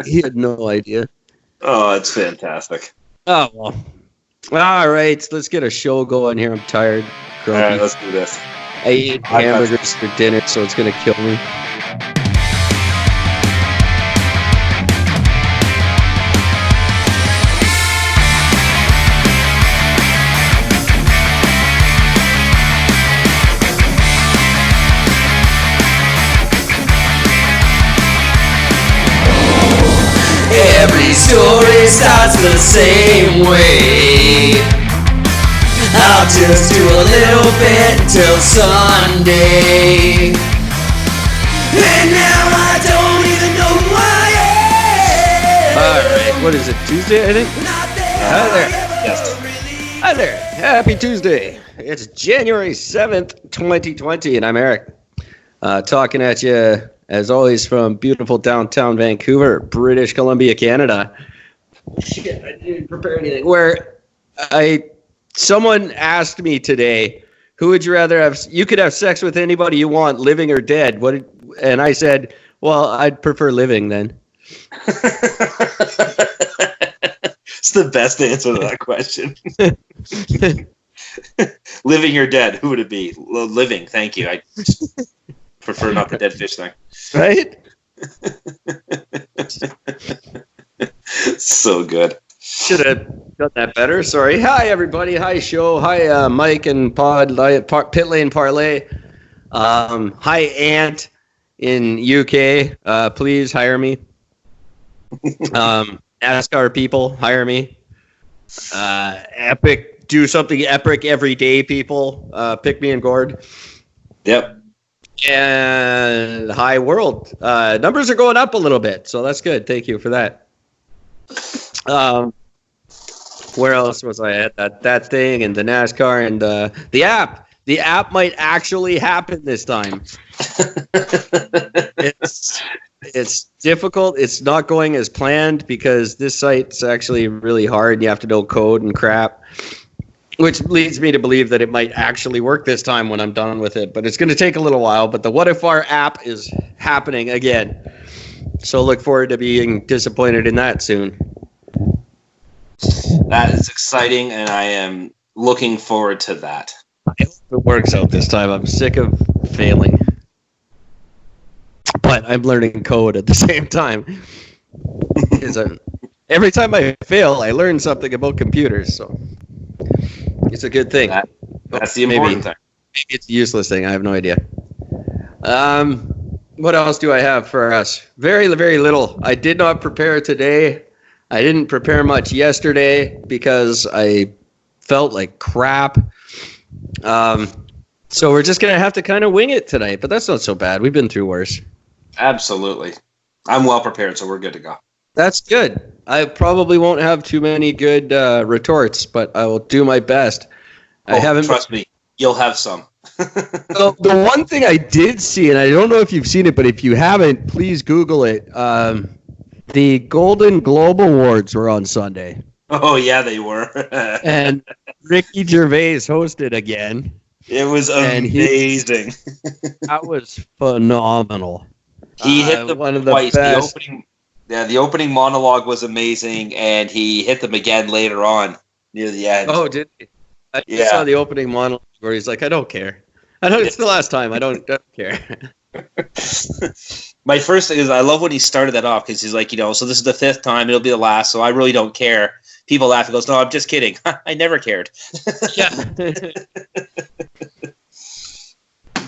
He had no idea. Oh, it's fantastic. Oh, well. All right, let's get a show going here. I'm tired. Grumpy. All right, let's do this. I ate hamburgers for dinner, so it's going to kill me. Every story starts the same way. I'll just do a little bit till Sunday. And now I don't even know who I am. Alright, what is it, Tuesday, I think? Hi there. Yes. Hi there. Happy Tuesday. It's January 7th, 2020, and I'm Eric. Talking at you, as always, from beautiful downtown Vancouver, British Columbia, Canada. Shit, I didn't prepare anything. Someone asked me today, who would you rather have? You could have sex with anybody you want, living or dead. And I said, well, I'd prefer living then. It's the best answer to that question. Living or dead? Who would it be? Living, thank you. I prefer not the dead fish thing. Right? So good. Should have done that better. Sorry. Hi, everybody. Hi, show. Hi, Mike and Pod, Pit Lane Parlay. Hi, Ant in UK. Please hire me. NASCAR people, hire me. Epic, do something epic every day, people. Pick me and Gord. Yep. And hi, world. Numbers are going up a little bit, so that's good. Thank you for that. Where else was I at? That thing and the NASCAR and the app. The app might actually happen this time. It's difficult. It's not going as planned because this site's actually really hard and you have to know code and crap, which leads me to believe that it might actually work this time when I'm done with it. But it's going to take a little while. But the What If Our app is happening again. So look forward to being disappointed in that soon. That is exciting, and I am looking forward to that. I hope it works out this time. I'm sick of failing. But I'm learning code at the same time. Every time I fail, I learn something about computers. So it's a good thing. That's the important thing. Maybe it's a useless thing. I have no idea. What else do I have for us? Very, very little. I did not prepare today. I didn't prepare much yesterday because I felt like crap. So we're just going to have to kind of wing it tonight, but that's not so bad. We've been through worse. Absolutely. I'm well prepared, so we're good to go. That's good. I probably won't have too many good retorts, but I will do my best. Trust me, you'll have some. So the one thing I did see, and I don't know if you've seen it, but if you haven't, please Google it. The Golden Globe Awards were on Sunday. Oh, yeah, they were. And Ricky Gervais hosted again. It was amazing. That was phenomenal. He hit them one of the twice. Best. The opening monologue was amazing, and he hit them again later on near the end. Oh, did he? I saw the opening monologue where he's like, I don't care. I know it's the last time. I don't care. My first thing is I love when he started that off because he's like, so this is the 5th time. It'll be the last, so I really don't care. People laugh. He goes, no, I'm just kidding. I never cared. Yeah.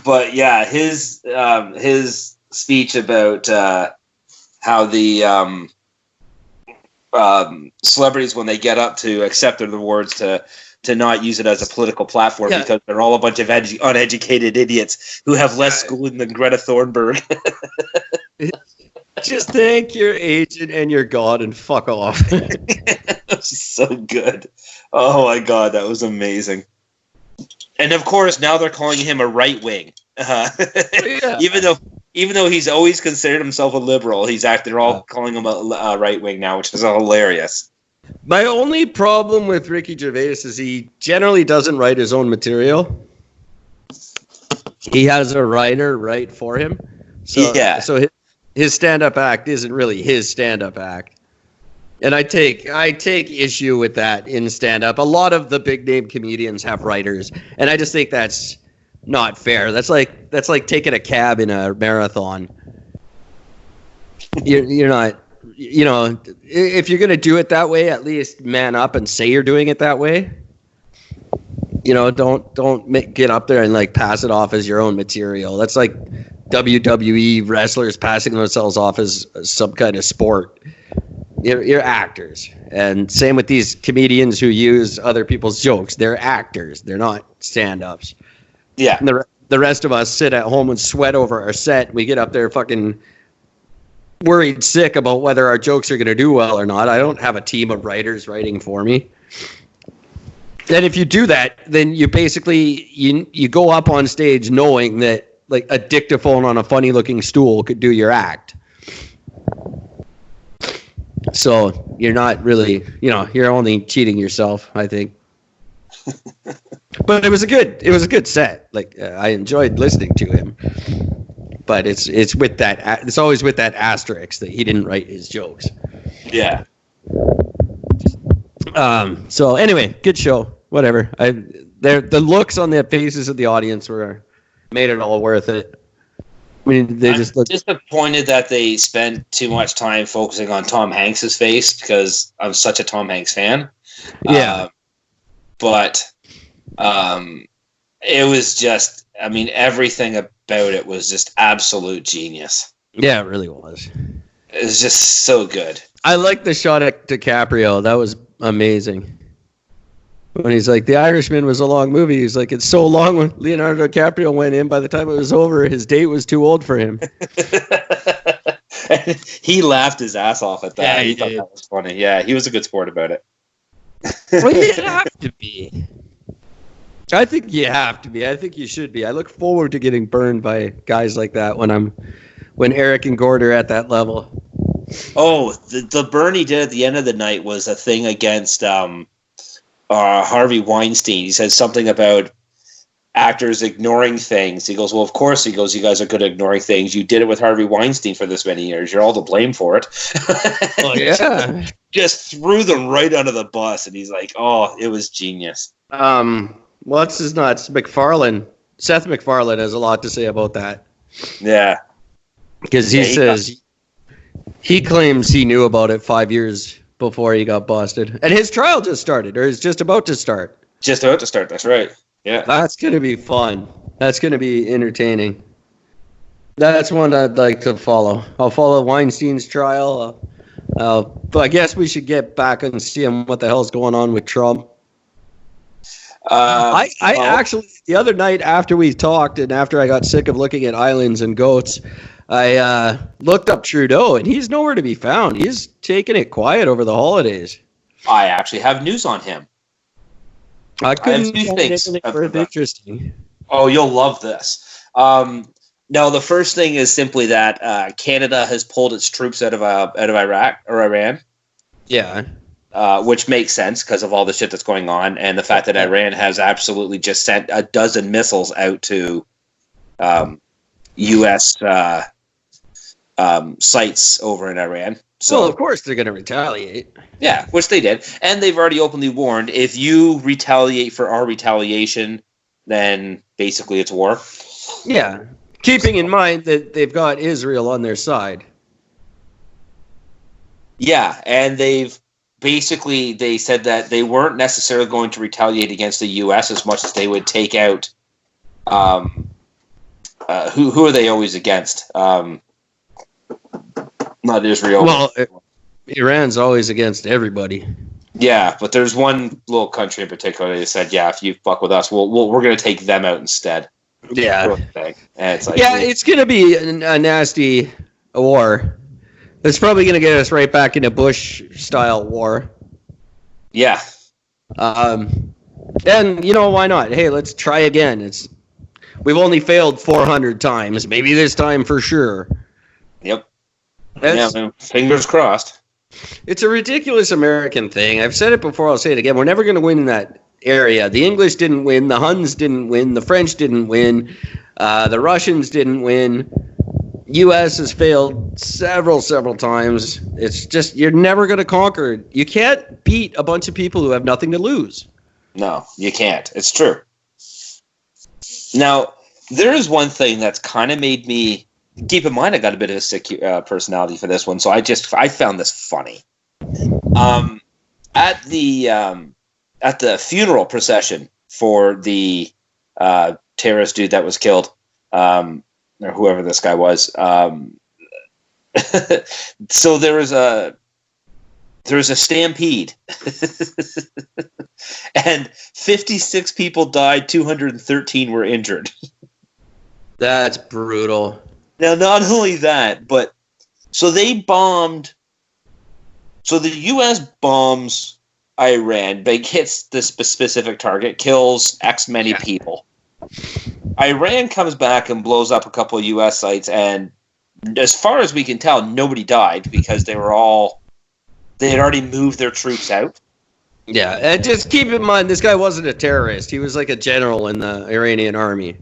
But yeah, his speech about how the celebrities, when they get up to accept their awards, to not use it as a political platform because they're all a bunch of uneducated idiots who have less schooling than Greta Thunberg. Just thank your agent and your God and fuck off. That was so good. Oh my God, that was amazing. And of course, now they're calling him a right wing. Even though he's always considered himself a liberal, they're all calling him a right wing now, which is hilarious. My only problem with Ricky Gervais is he generally doesn't write his own material. He has a writer write for him. So his stand-up act isn't really his stand-up act. And I take issue with that in stand-up. A lot of the big-name comedians have writers, and I just think that's not fair. That's like taking a cab in a marathon. You're not, if you're going to do it that way, at least man up and say you're doing it that way. Don't get up there and like pass it off as your own material. That's like WWE wrestlers passing themselves off as some kind of sport. You're actors, and same with these comedians who use other people's jokes. They're actors. They're not stand-ups. Yeah. And the rest of us sit at home and sweat over our set. We get up there fucking worried sick about whether our jokes are going to do well or not. I don't have a team of writers writing for me. And if you do that, then you basically you go up on stage knowing that like a dictaphone on a funny looking stool could do your act. So you're not really, you're only cheating yourself, I think. But it was a good set. Like I enjoyed listening to him. But it's always with that asterisk that he didn't write his jokes. Yeah. So anyway, good show. Whatever. The looks on the faces of the audience made it all worth it. I mean, they just look disappointed that they spent too much time focusing on Tom Hanks's face because I'm such a Tom Hanks fan. Yeah. But it was just, I mean, everything about it was just absolute genius. Yeah, it really was. It was just so good. I like the shot at DiCaprio. That was amazing. When he's like, The Irishman was a long movie. He's like, it's so long when Leonardo DiCaprio went in. By the time it was over, his date was too old for him. He laughed his ass off at that. Yeah, he thought that was funny. Yeah, he was a good sport about it. Well, you have to be. I think you have to be. I think you should be. I look forward to getting burned by guys like that when Eric and Gord are at that level. Oh, the burn he did at the end of the night was a thing against Harvey Weinstein. He said something about actors ignoring things. He goes, well, of course. He goes, you guys are good at ignoring things. You did it with Harvey Weinstein for this many years. You're all to blame for it. Oh, yeah. Just threw them right under the bus. And he's like, oh, it was genius. What's his nuts? MacFarlane. Seth MacFarlane has a lot to say about that. Yeah. Because he claims he knew about it 5 years before he got busted. And his trial just started, or is just about to start. Just about to start, that's right. Yeah. That's going to be fun. That's going to be entertaining. That's one I'd like to follow. I'll follow Weinstein's trial. But I guess we should get back and see what the hell's going on with Trump. I actually, the other night after we talked and after I got sick of looking at islands and goats, I looked up Trudeau, and he's nowhere to be found. He's taking it quiet over the holidays. I actually have news on him. I couldn't find anything interesting. Oh, you'll love this. Now, the first thing is simply that Canada has pulled its troops out of Iraq or Iran. Yeah. Which makes sense because of all the shit that's going on, and the fact that Iran has absolutely just sent a dozen missiles out to U.S. Sites over in Iran. So, well, of course they're going to retaliate. Yeah, which they did. And they've already openly warned, if you retaliate for our retaliation, then basically it's war. Yeah. Keeping in mind that they've got Israel on their side. Yeah, and they said that they weren't necessarily going to retaliate against the U.S. as much as they would take out who are they always against? Not Israel. Well, Iran's always against everybody. Yeah, but there's one little country in particular that said, "Yeah, if you fuck with us, we're going to take them out instead." Yeah, and it's like, it's going to be a nasty war. It's probably going to get us right back into Bush-style war. Yeah. And why not? Hey, let's try again. We've only failed 400 times. Maybe this time for sure. Yep. Fingers crossed. It's a ridiculous American thing. I've said it before. I'll say it again. We're never going to win in that area. The English didn't win. The Huns didn't win. The French didn't win. The Russians didn't win. U.S. has failed several times. It's just, you're never going to conquer. You can't beat a bunch of people who have nothing to lose. No, you can't. It's true. Now, there is one thing that's kind of made me keep in mind. I got a bit of a sick personality for this one, so I found this funny. At the funeral procession for the terrorist dude that was killed, or whoever this guy was. So there was a stampede, and 56 people died. 213 were injured. That's brutal. Now, not only that, but so they bombed. So the U.S. bombs Iran, but hits this specific target, kills X many people. Iran comes back and blows up a couple of U.S. sites, and as far as we can tell, nobody died because they had already moved their troops out. Yeah, and just keep in mind, this guy wasn't a terrorist. He was like a general in the Iranian army.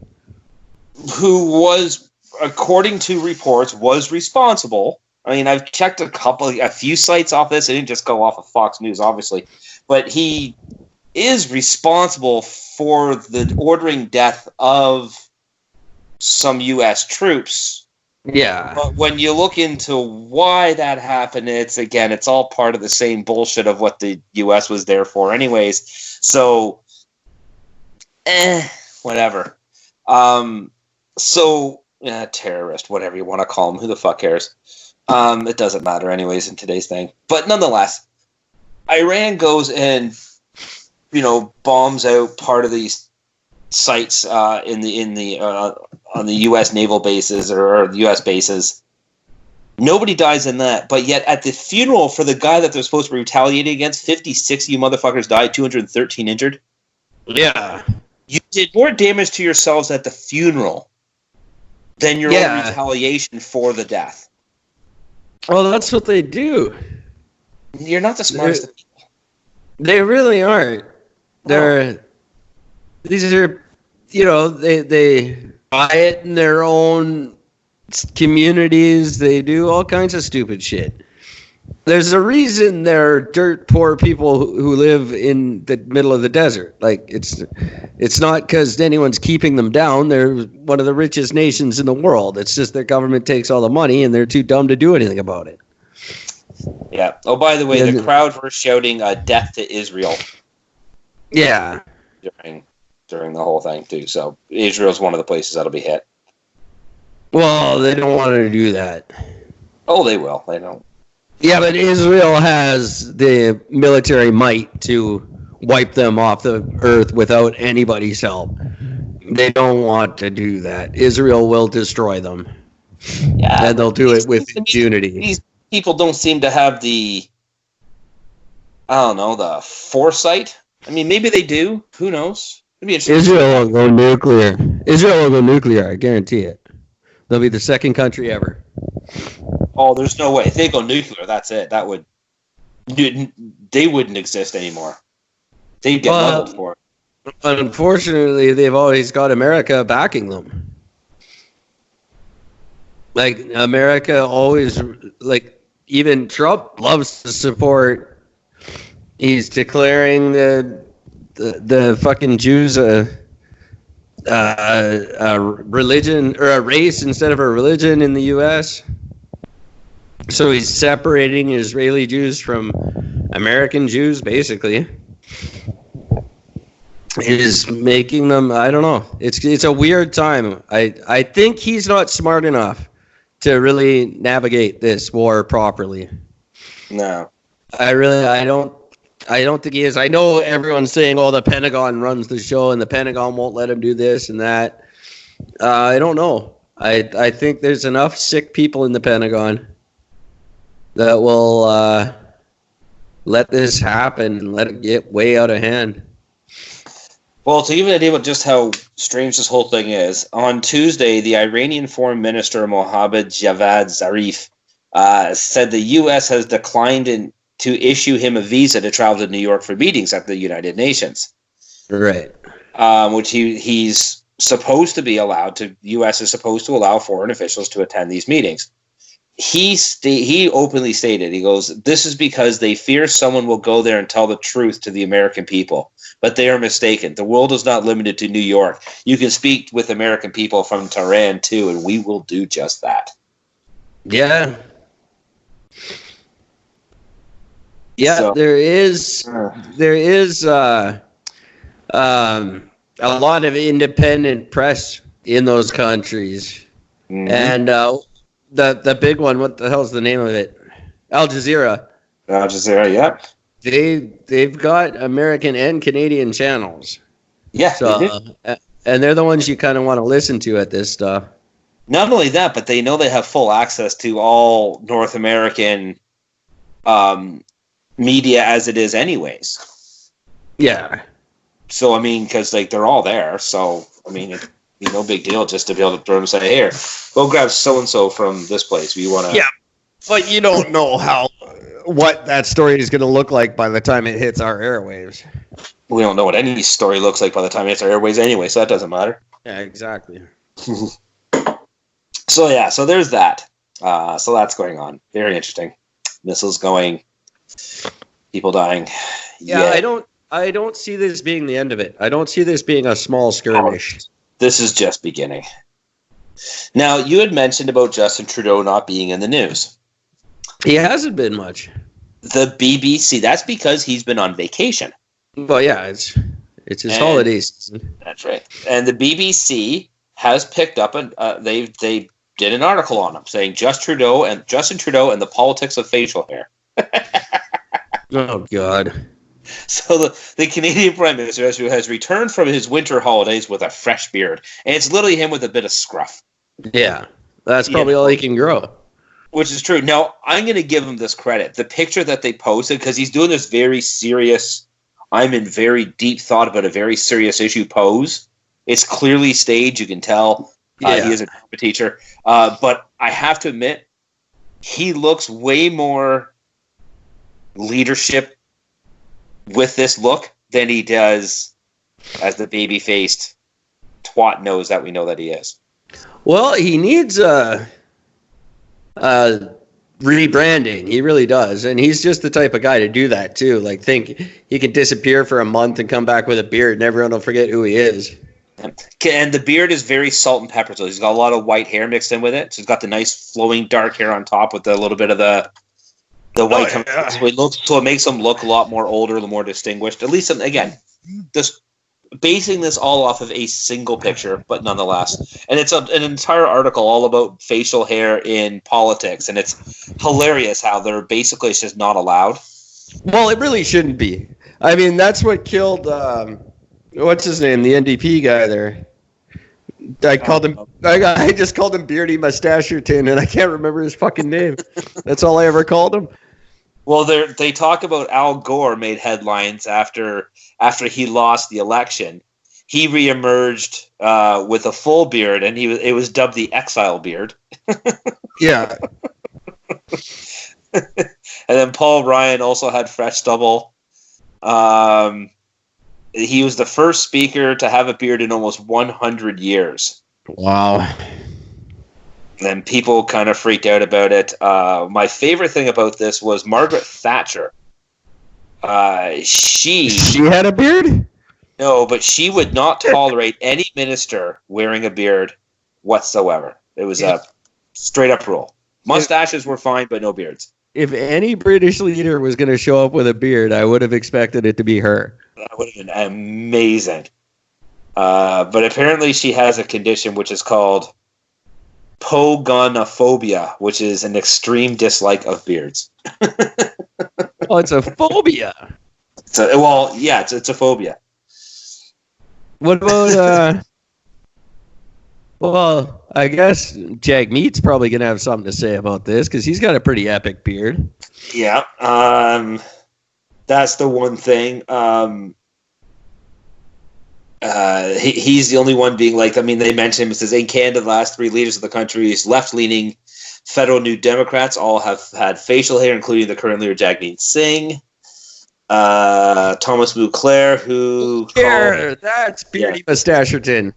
Who was, according to reports, was responsible. I mean, I've checked a few sites off this. I didn't just go off of Fox News, obviously. But he is responsible for the ordering death of some U.S. troops. Yeah. But when you look into why that happened, it's all part of the same bullshit of what the U.S. was there for anyways. So, whatever. Terrorist, whatever you want to call him. Who the fuck cares? It doesn't matter anyways in today's thing. But nonetheless, Iran goes and, bombs out part of these sites on the U.S. naval bases or U.S. bases. Nobody dies in that, but yet at the funeral for the guy that they're supposed to be retaliating against, 56 you motherfuckers died, 213 injured. Yeah. You did more damage to yourselves at the funeral than your own retaliation for the death. Well, that's what they do. You're not the smartest of people. They really aren't. These are, they riot in their own communities. They do all kinds of stupid shit. There's a reason they're dirt poor people who live in the middle of the desert. Like, it's not because anyone's keeping them down. They're one of the richest nations in the world. It's just their government takes all the money and they're too dumb to do anything about it. Yeah. Oh, by the way, the crowd were shouting "Death to Israel." Yeah. During the whole thing too. So Israel's one of the places that'll be hit. Well, they don't want to do that. Oh, they will. They don't. Yeah, but Israel has the military might to wipe them off the earth without anybody's help. They don't want to do that. Israel will destroy them. Yeah, and they'll do it with impunity. These people don't seem to have the foresight. I mean, maybe they do. Who knows? Israel will go nuclear. Israel will go nuclear. I guarantee it. They'll be the second country ever. Oh, there's no way. If they go nuclear, that's it. They wouldn't exist anymore. They'd get leveled for it. Unfortunately, they've always got America backing them. Like, America always, even Trump loves to support. He's declaring the fucking Jews a religion or a race instead of a religion in the U.S. So he's separating Israeli Jews from American Jews, basically. He's making them, I don't know. It's a weird time. I think he's not smart enough to really navigate this war properly. No. I don't think he is. I know everyone's saying, the Pentagon runs the show and the Pentagon won't let him do this and that. I don't know. I think there's enough sick people in the Pentagon that will let this happen and let it get way out of hand. Well, to give you an idea of just how strange this whole thing is, on Tuesday, the Iranian Foreign Minister Mohammad Javad Zarif said the U.S. has declined to issue him a visa to travel to New York for meetings at the United Nations. Right. Which he's supposed to be allowed to. The U.S. is supposed to allow foreign officials to attend these meetings. He openly stated, he goes, "This is because they fear someone will go there and tell the truth to the American people. But they are mistaken. The world is not limited to New York. You can speak with American people from Tehran too, and we will do just that." Yeah. Yeah, So, there is a lot of independent press in those countries. mhm. And the big one, what the hell's the name of it? Al Jazeera. Al Jazeera, yeah. They've got American and Canadian channels. Yeah, So, they do. and they're the ones you kind of want to listen to at this stuff. Not only that, but they know they have full access to all North American media as it is anyways. Yeah. So, I mean, because like they're all there. So, I mean, it'd be no big deal just to be able to throw them and say, "Here, go grab so-and-so from this place. We want to..." Yeah, but you don't know what that story is going to look like by the time it hits our airwaves. We don't know what any story looks like by the time it hits our airways anyway, so that doesn't matter. Yeah, exactly. So, yeah, so there's that. So that's going on. Very interesting. Missiles going. People dying. Yeah, I don't see this being the end of it. I don't see this being a small skirmish. This is just beginning. Now, you had mentioned about Justin Trudeau not being in the news. He hasn't been much. The BBC, that's because he's been on vacation. Well, yeah, it's his holiday season. That's right. And the BBC has picked up, they did an article on him saying Justin Trudeau and the politics of facial hair. Oh, God. So the Canadian Prime Minister has returned from his winter holidays with a fresh beard. And it's literally him with a bit of scruff. Yeah, that's probably all he can grow. Which is true. Now, I'm going to give him this credit. The picture that they posted, because he's doing this very serious, I'm in very deep thought about a very serious issue pose. It's clearly staged. You can tell he is a drama teacher. But I have to admit, he looks way more leadership with this look than he does as the baby-faced twat nose that we know that he is. Well, he needs rebranding. He really does. And he's just the type of guy to do that, too. Like, think he can disappear for a month and come back with a beard and everyone will forget who he is. And the beard is very salt and pepper. So he's got a lot of white hair mixed in with it. So he's got the nice flowing dark hair on top with a little bit of the white. So it makes him look a lot more older, a little more distinguished. At least, again, this basing this all off of a single picture, but nonetheless. And it's an entire article all about facial hair in politics. And it's hilarious how they're basically it's just not allowed. Well, it really shouldn't be. I mean, that's what killed, what's his name? The NDP guy there. I just called him Beardy Mustacherton, and I can't remember his fucking name. That's all I ever called him. Well, they talk about Al Gore made headlines after he lost the election. He reemerged with a full beard, and it was dubbed the exile beard. Yeah. And then Paul Ryan also had fresh stubble. He was the first speaker to have a beard in almost 100 years. Wow. And people kind of freaked out about it. My favorite thing about this was Margaret Thatcher. She had a beard? No, but she would not tolerate any minister wearing a beard whatsoever. It was a straight up rule. Mustaches were fine, but no beards. If any British leader was going to show up with a beard, I would have expected it to be her. That would have been amazing. But apparently she has a condition which is called pogonophobia, which is an extreme dislike of beards. Oh, it's a phobia. It's a phobia. What about, well, I guess Jack Meat's probably going to have something to say about this, because he's got a pretty epic beard. Yeah, that's the one thing. He's the only one being like, I mean, they mentioned him. It says, in Canada, the last three leaders of the country's left-leaning federal New Democrats all have had facial hair, including the current leader, Jagmeet Singh. Thomas Mouclair, who... That's Beardy Mustacherton.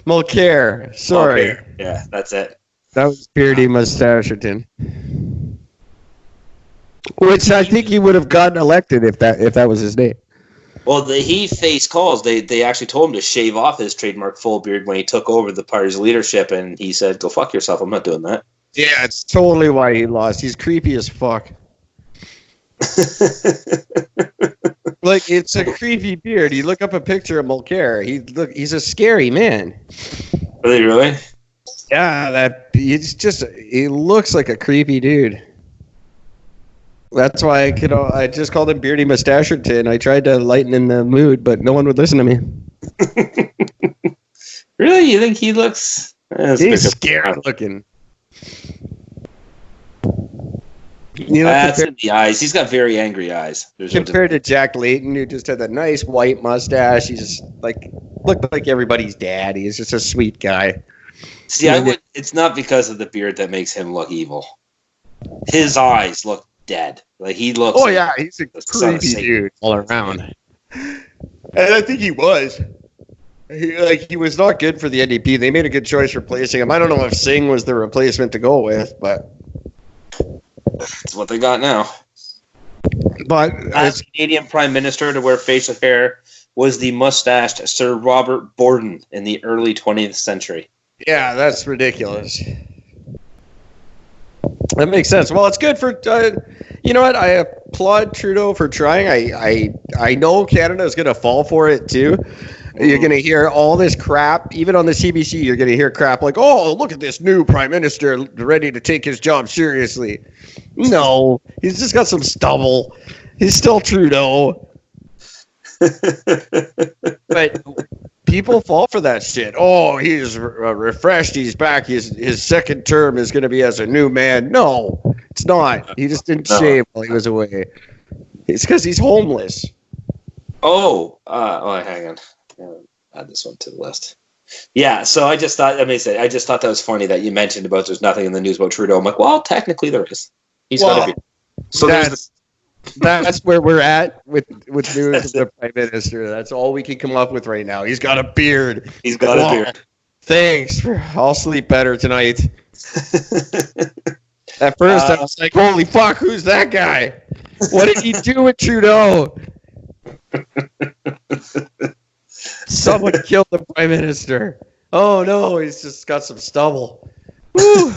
Mulcair. Sorry. Mulcair. Yeah, that's it. That was Beardy Mustachioton. Which I think he would have gotten elected if that was his name. Well, he faced calls. They actually told him to shave off his trademark full beard when he took over the party's leadership, and he said, "Go fuck yourself. I'm not doing that." Yeah, it's totally why he lost. He's creepy as fuck. Like, it's a creepy beard. You look up a picture of Mulcair. He's a scary man. Really? Yeah, he looks like a creepy dude. That's why I just called him Beardy Mustachioton. I tried to lighten in the mood, but no one would listen to me. Really? You think he looks... He's scary looking. That's in the eyes. He's got very angry eyes. Compared to Jack Layton, who just had that nice white mustache. He just looked like everybody's dad. He's just a sweet guy. See, it's not because of the beard that makes him look evil. His eyes look dead. Like, he looks... Oh, yeah, he's a creepy dude all around. And I think he was. He was not good for the NDP. They made a good choice replacing him. I don't know if Singh was the replacement to go with, but... That's what they got now. But as Canadian Prime Minister to wear facial hair was the mustached Sir Robert Borden in the early 20th century. Yeah, that's ridiculous. That makes sense. Well, it's good for... you know what? I applaud Trudeau for trying. I know Canada is going to fall for it, too. You're going to hear all this crap. Even on the CBC, you're going to hear crap like, oh, look at this new prime minister ready to take his job seriously. No, he's just got some stubble. He's still Trudeau. But people fall for that shit. Oh, he's refreshed. He's back. His second term is going to be as a new man. No, it's not. He just didn't shave while he was away. It's because he's homeless. Hang on. Add this one to the list. Yeah, so I just thought that was funny that you mentioned about there's nothing in the news about Trudeau. I'm like, well, technically there is. He's got to be. So that's where we're at with news of the Prime Minister. That's all we can come up with right now. He's got a beard. He's got a beard. Thanks. I'll sleep better tonight. At first, I was like, holy fuck, who's that guy? What did he do with Trudeau? Someone killed the Prime Minister. Oh, no, he's just got some stubble. Woo.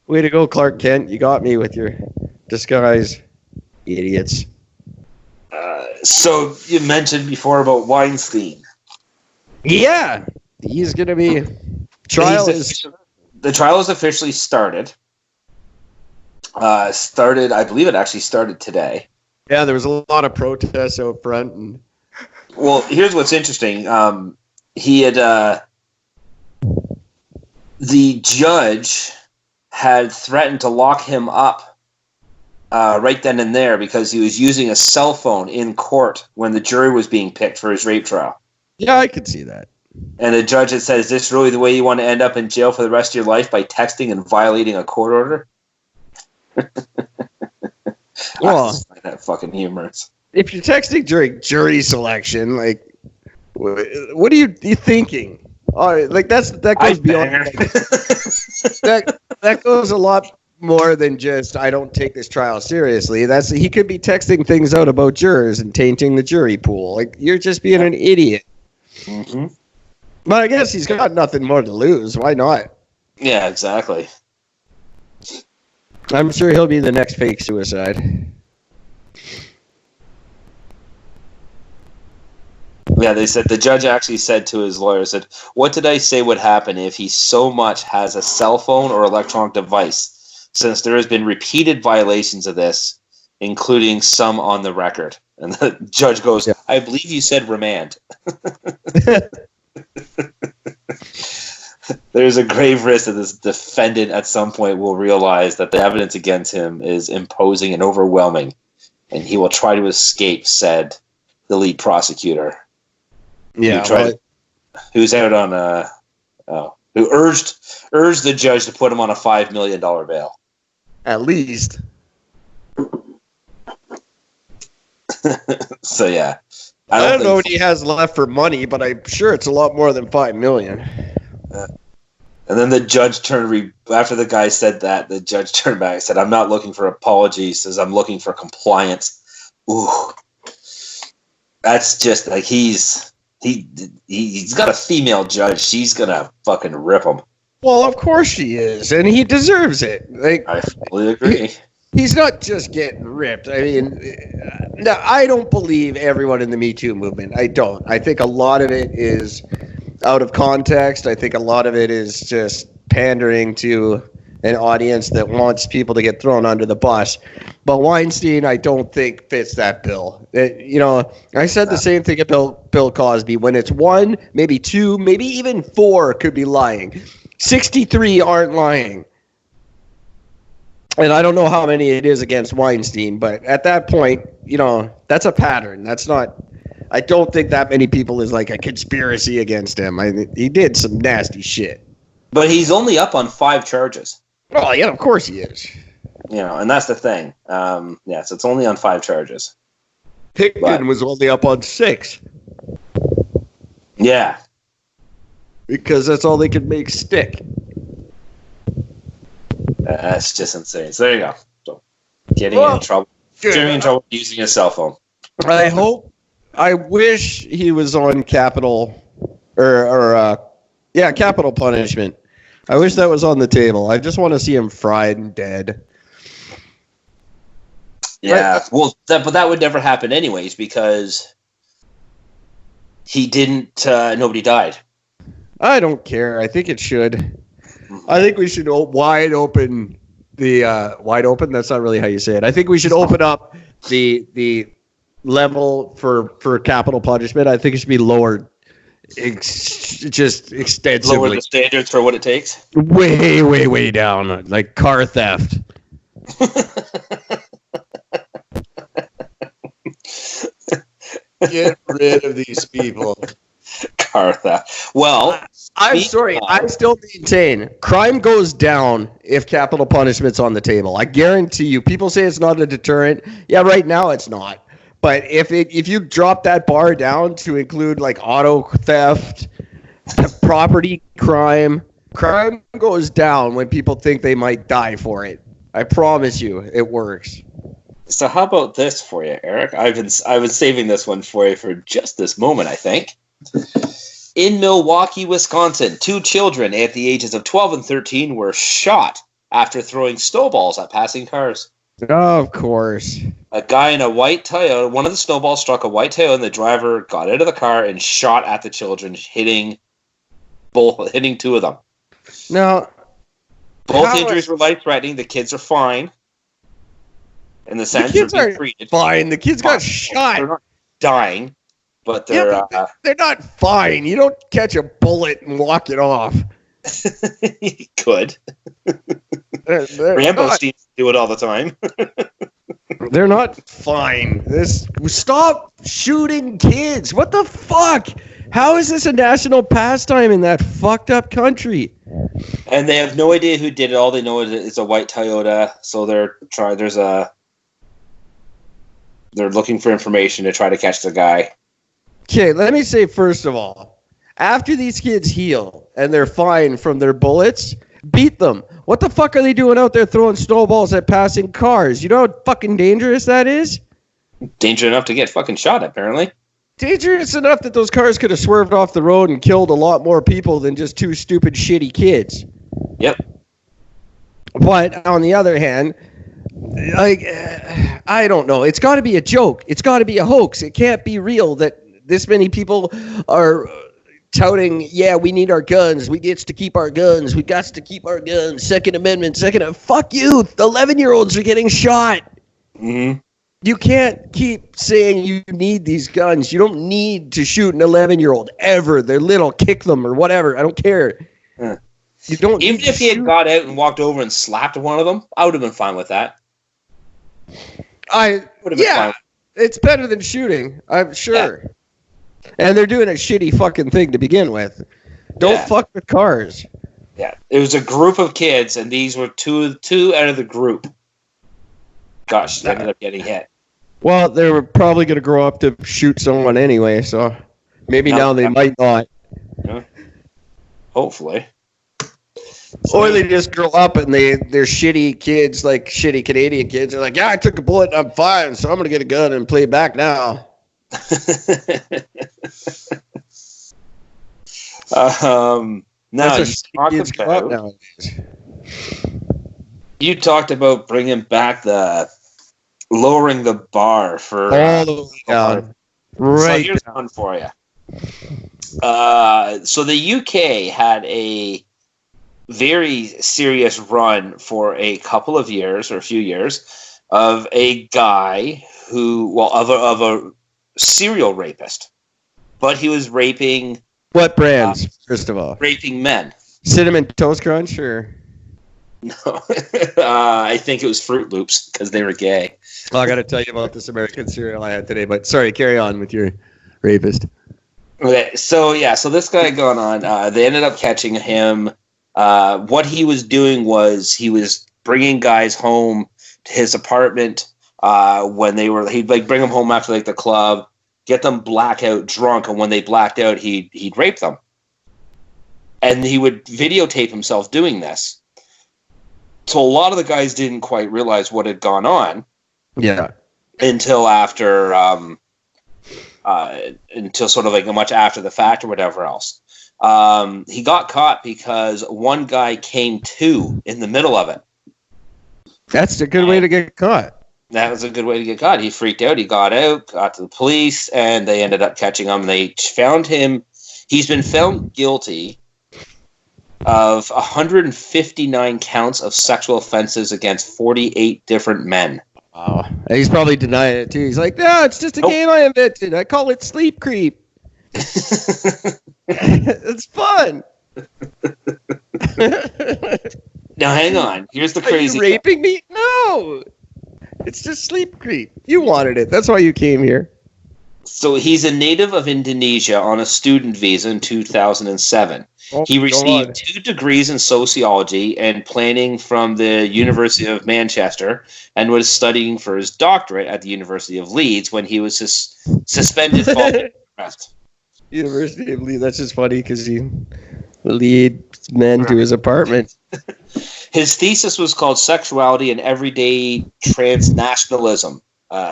Way to go, Clark Kent. You got me with your disguise. Idiots. So you mentioned before about Weinstein. Yeah. He's going to be... The trial is officially started. I believe it actually started today. Yeah, there was a lot of protests out front. Well, here's what's interesting. He had... the judge had threatened to lock him up right then and there because he was using a cell phone in court when the jury was being picked for his rape trial. Yeah, I could see that. And the judge had said, is this really the way you want to end up in jail for the rest of your life, by texting and violating a court order? Well, I just find that fucking humorous. If you're texting during jury selection, like, what are you thinking? Like that goes beyond. That goes a lot more than just I don't take this trial seriously. He could be texting things out about jurors and tainting the jury pool. Like, you're just being an idiot. Mm-hmm. But I guess he's got nothing more to lose. Why not? Yeah, exactly. I'm sure he'll be the next fake suicide. Yeah, they said the judge actually said to his lawyer, said, what did I say would happen if he so much has a cell phone or electronic device, since there has been repeated violations of this, including some on the record? And the judge goes, yeah. I believe you said remand. There's a grave risk that this defendant at some point will realize that the evidence against him is imposing and overwhelming, and he will try to escape, said the lead prosecutor. Yeah, who's out on who urged the judge to put him on a $5 million bail. At least. So yeah, I don't know what he has left for money, but I'm sure it's a lot more than $5 million. And then the judge after the guy said that, the judge turned back and said, "I'm not looking for apologies, says I'm looking for compliance." Ooh. That's just like he's got a female judge. She's gonna fucking rip him. Well, of course she is, and he deserves it. Like, I fully agree. He's not just getting ripped. I mean, no, I don't believe everyone in the Me Too movement. I don't. I think a lot of it is out of context. I think a lot of it is just pandering to an audience that wants people to get thrown under the bus. But Weinstein, I don't think fits that bill. I said the same thing about Bill Cosby. When it's 1, maybe 2, maybe even 4 could be lying. 63 aren't lying. And I don't know how many it is against Weinstein, but at that point, that's a pattern. That's not... I don't think that many people is like a conspiracy against him. He did some nasty shit. But he's only up on 5 charges. Oh, yeah, of course he is. And that's the thing. So it's only on 5 charges. Hickman was only up on 6. Yeah. Because that's all they could make stick. That's just insane. So there you go. So getting in trouble using a cell phone. I wish he was on capital capital punishment. I wish that was on the table. I just want to see him fried and dead. Yeah, but that would never happen anyways because he didn't. Nobody died. I don't care. I think it should. I think we should wide open the wide open. That's not really how you say it. I think we should open up the level for capital punishment. I think it should be lowered. Just extensively. Lower the standards for what it takes. Way, way, way down, like car theft. Get rid of these people. Car theft. Well, I'm sorry. I still maintain crime goes down if capital punishment's on the table. I guarantee you. People say it's not a deterrent. Yeah, right now it's not. But if you drop that bar down to include like auto theft, property crime goes down when people think they might die for it. I promise you, it works. So how about this for you, Eric? I've been saving this one for you for just this moment, I think. In Milwaukee, Wisconsin, 2 children at the ages of 12 and 13 were shot after throwing snowballs at passing cars. Oh, of course. A guy in a white Toyota, one of the snowballs struck a white Toyota, and the driver got out of the car and shot at the children, hitting 2 of them. Now, both injuries were life-threatening. The kids are fine. In the sense kids they're being treated. Fine. The kids got shot. They're not dying, but they're they're not fine. You don't catch a bullet and walk it off. You could. Rambo seems to do it all the time. They're not fine. Stop shooting kids. What the fuck? How is this a national pastime in that fucked up country? And they have no idea who did it. All they know is it's a white Toyota. So they're looking for information to try to catch the guy. Okay, let me say first of all, after these kids heal and they're fine from their bullets, beat them. What the fuck are they doing out there throwing snowballs at passing cars? You know how fucking dangerous that is? Dangerous enough to get fucking shot, apparently. Dangerous enough that those cars could have swerved off the road and killed a lot more people than just 2 stupid, shitty kids. Yep. But on the other hand, I don't know. It's got to be a joke. It's got to be a hoax. It can't be real that this many people are touting, yeah, we need our guns. We get to keep our guns. We got to keep our guns. Second Amendment. Fuck you. 11-year-olds are getting shot. Mm-hmm. You can't keep saying you need these guns. You don't need to shoot an 11-year-old ever. They're little. Kick them or whatever. I don't care. Yeah. You don't. Even if he had got out and walked over and slapped one of them, I would have been fine with that. It's better than shooting. I'm sure. Yeah. And they're doing a shitty fucking thing to begin with. Don't fuck with cars. Yeah, it was a group of kids, and these were two out of the group. Gosh, they ended up getting hit. Well, they were probably going to grow up to shoot someone anyway, so maybe now they might not. Yeah. Hopefully. Or they just grow up and they're shitty kids, like shitty Canadian kids. They're like, yeah, I took a bullet and I'm fine, so I'm going to get a gun and play back now. You talked about bringing back lowering the bar for all the way down. Right. So here's one for you. So the UK had a very serious run for a couple of years or a few years of a guy of a serial rapist, but he was raping. What brands? First of all, raping men. Cinnamon Toast Crunch, or no? I think it was Fruit Loops because they were gay. Well, I got to tell you about this American cereal I had today, but sorry, carry on with your rapist. Okay, so this guy going on. They ended up catching him. What he was doing was he was bringing guys home to his apartment when he'd like bring them home after like the club, get them blackout drunk, and when they blacked out, he'd rape them. And he would videotape himself doing this. So a lot of the guys didn't quite realize what had gone on. Yeah. Until after, until sort of like much after the fact or whatever else. He got caught because one guy came to in the middle of it. That's a good way to get caught. That was a good way to get caught. He freaked out. He got out, got to the police, and they ended up catching him. They found him. He's been found guilty of 159 counts of sexual offenses against 48 different men. Wow. He's probably denying it, too. He's like, no, it's just a game I invented. I call it sleep creep. It's fun. Now, hang on. Here's the crazy Are you raping me? No. It's just sleep creep. You wanted it. That's why you came here. So he's a native of Indonesia on a student visa in 2007. He received 2 degrees in sociology and planning from the University of Manchester and was studying for his doctorate at the University of Leeds when he was suspended following arrest. University of Leeds. That's just funny because he leads men to his apartment. His thesis was called Sexuality and Everyday Transnationalism.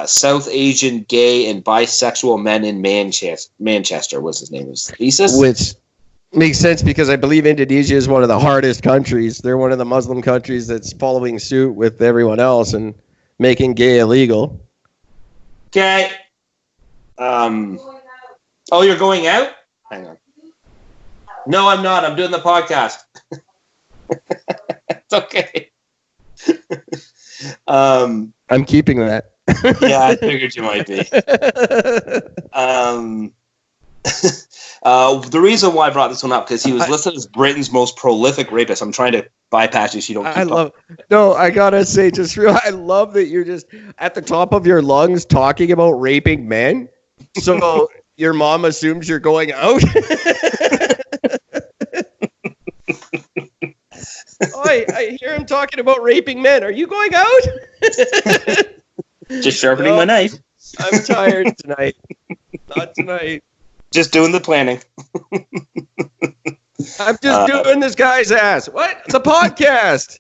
South Asian gay and bisexual men in Manchester was his name. His thesis, which makes sense because I believe Indonesia is one of the hardest countries. They're one of the Muslim countries that's following suit with everyone else and making gay illegal. Okay. Oh, you're going out? Hang on. No, I'm not. I'm doing the podcast. It's okay. I'm keeping that. Yeah, I figured you might be. The reason why I brought this one up because he was listed as Britain's most prolific rapist. I'm trying to bypass you so you don't. I gotta say, I love that you're just at the top of your lungs talking about raping men. So your mom assumes you're going out. I hear him talking about raping men. Are you going out? Just sharpening my knife. I'm tired tonight. Not tonight. Just doing the planning. I'm just doing this guy's ass. What? The podcast.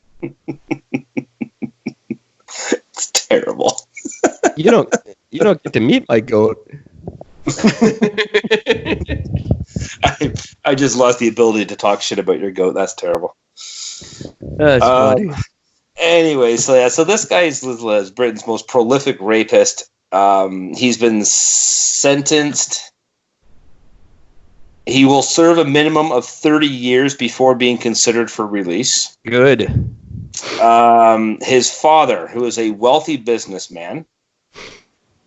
It's terrible. You don't get to meet my goat. I just lost the ability to talk shit about your goat. That's terrible. That's funny. Anyway, so this guy is Britain's most prolific rapist. He's been sentenced. He will serve a minimum of 30 years before being considered for release. Good. His father, who is a wealthy businessman,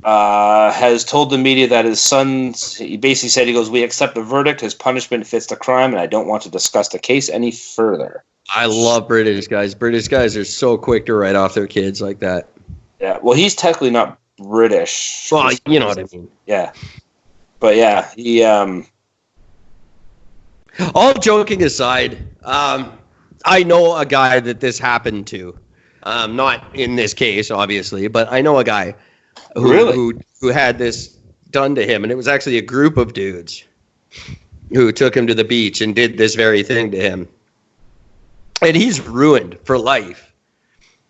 has told the media that his sons, he basically said, he goes, we accept the verdict, his punishment fits the crime, and I don't want to discuss the case any further. I love British guys. British guys are so quick to write off their kids like that. Yeah, well, he's technically not British. Well, you know what I mean. Yeah. But yeah, he... All joking aside, I know a guy that this happened to. Not in this case, obviously, but I know a guy who had this done to him, and it was actually a group of dudes. who took him to the beach and did this very thing to him. And he's ruined for life.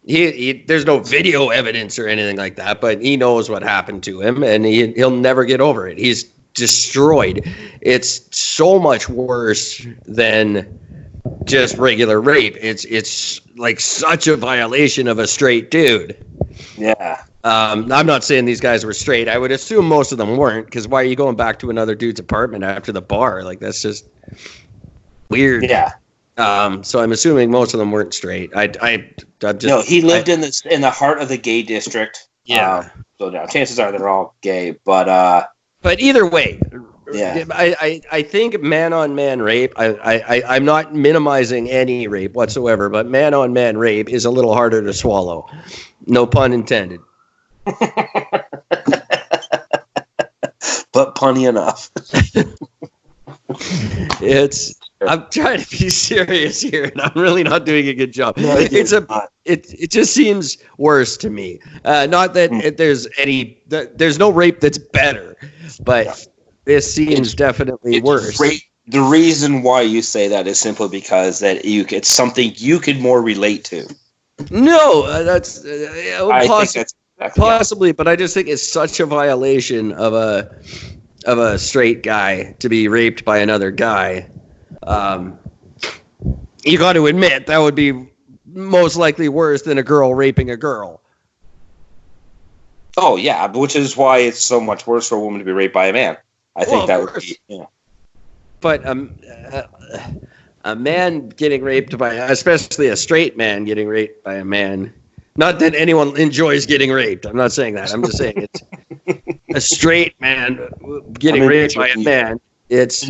There's no video evidence or anything like that, but he knows what happened to him, and he'll never get over it. He's destroyed. It's so much worse than just regular rape. It's like such a violation of a straight dude. Yeah. I'm not saying these guys were straight. I would assume most of them weren't, because why are you going back to another dude's apartment after the bar? Like, that's just weird. Yeah. So I'm assuming most of them weren't straight. No, he lived in the heart of the gay district. Yeah. So now chances are they're all gay, but either way, yeah. I think man-on-man rape, I'm not minimizing any rape whatsoever, but man-on-man rape is a little harder to swallow. No pun intended. But punny enough. I'm trying to be serious here, and I'm really not doing a good job. No, it just seems worse to me. Not that there's no rape that's better, but this seems definitely worse. The reason why you say that is simply because it's something you can more relate to. No, that's possibly, but I just think it's such a violation of a straight guy to be raped by another guy. You got to admit that would be most likely worse than a girl raping a girl. Oh yeah, which is why it's so much worse for a woman to be raped by a man. I think that would be, But a man getting raped by, especially a straight man getting raped by a man. Not that anyone enjoys getting raped. I'm not saying that. I'm just saying it's a straight man getting raped by a man. That's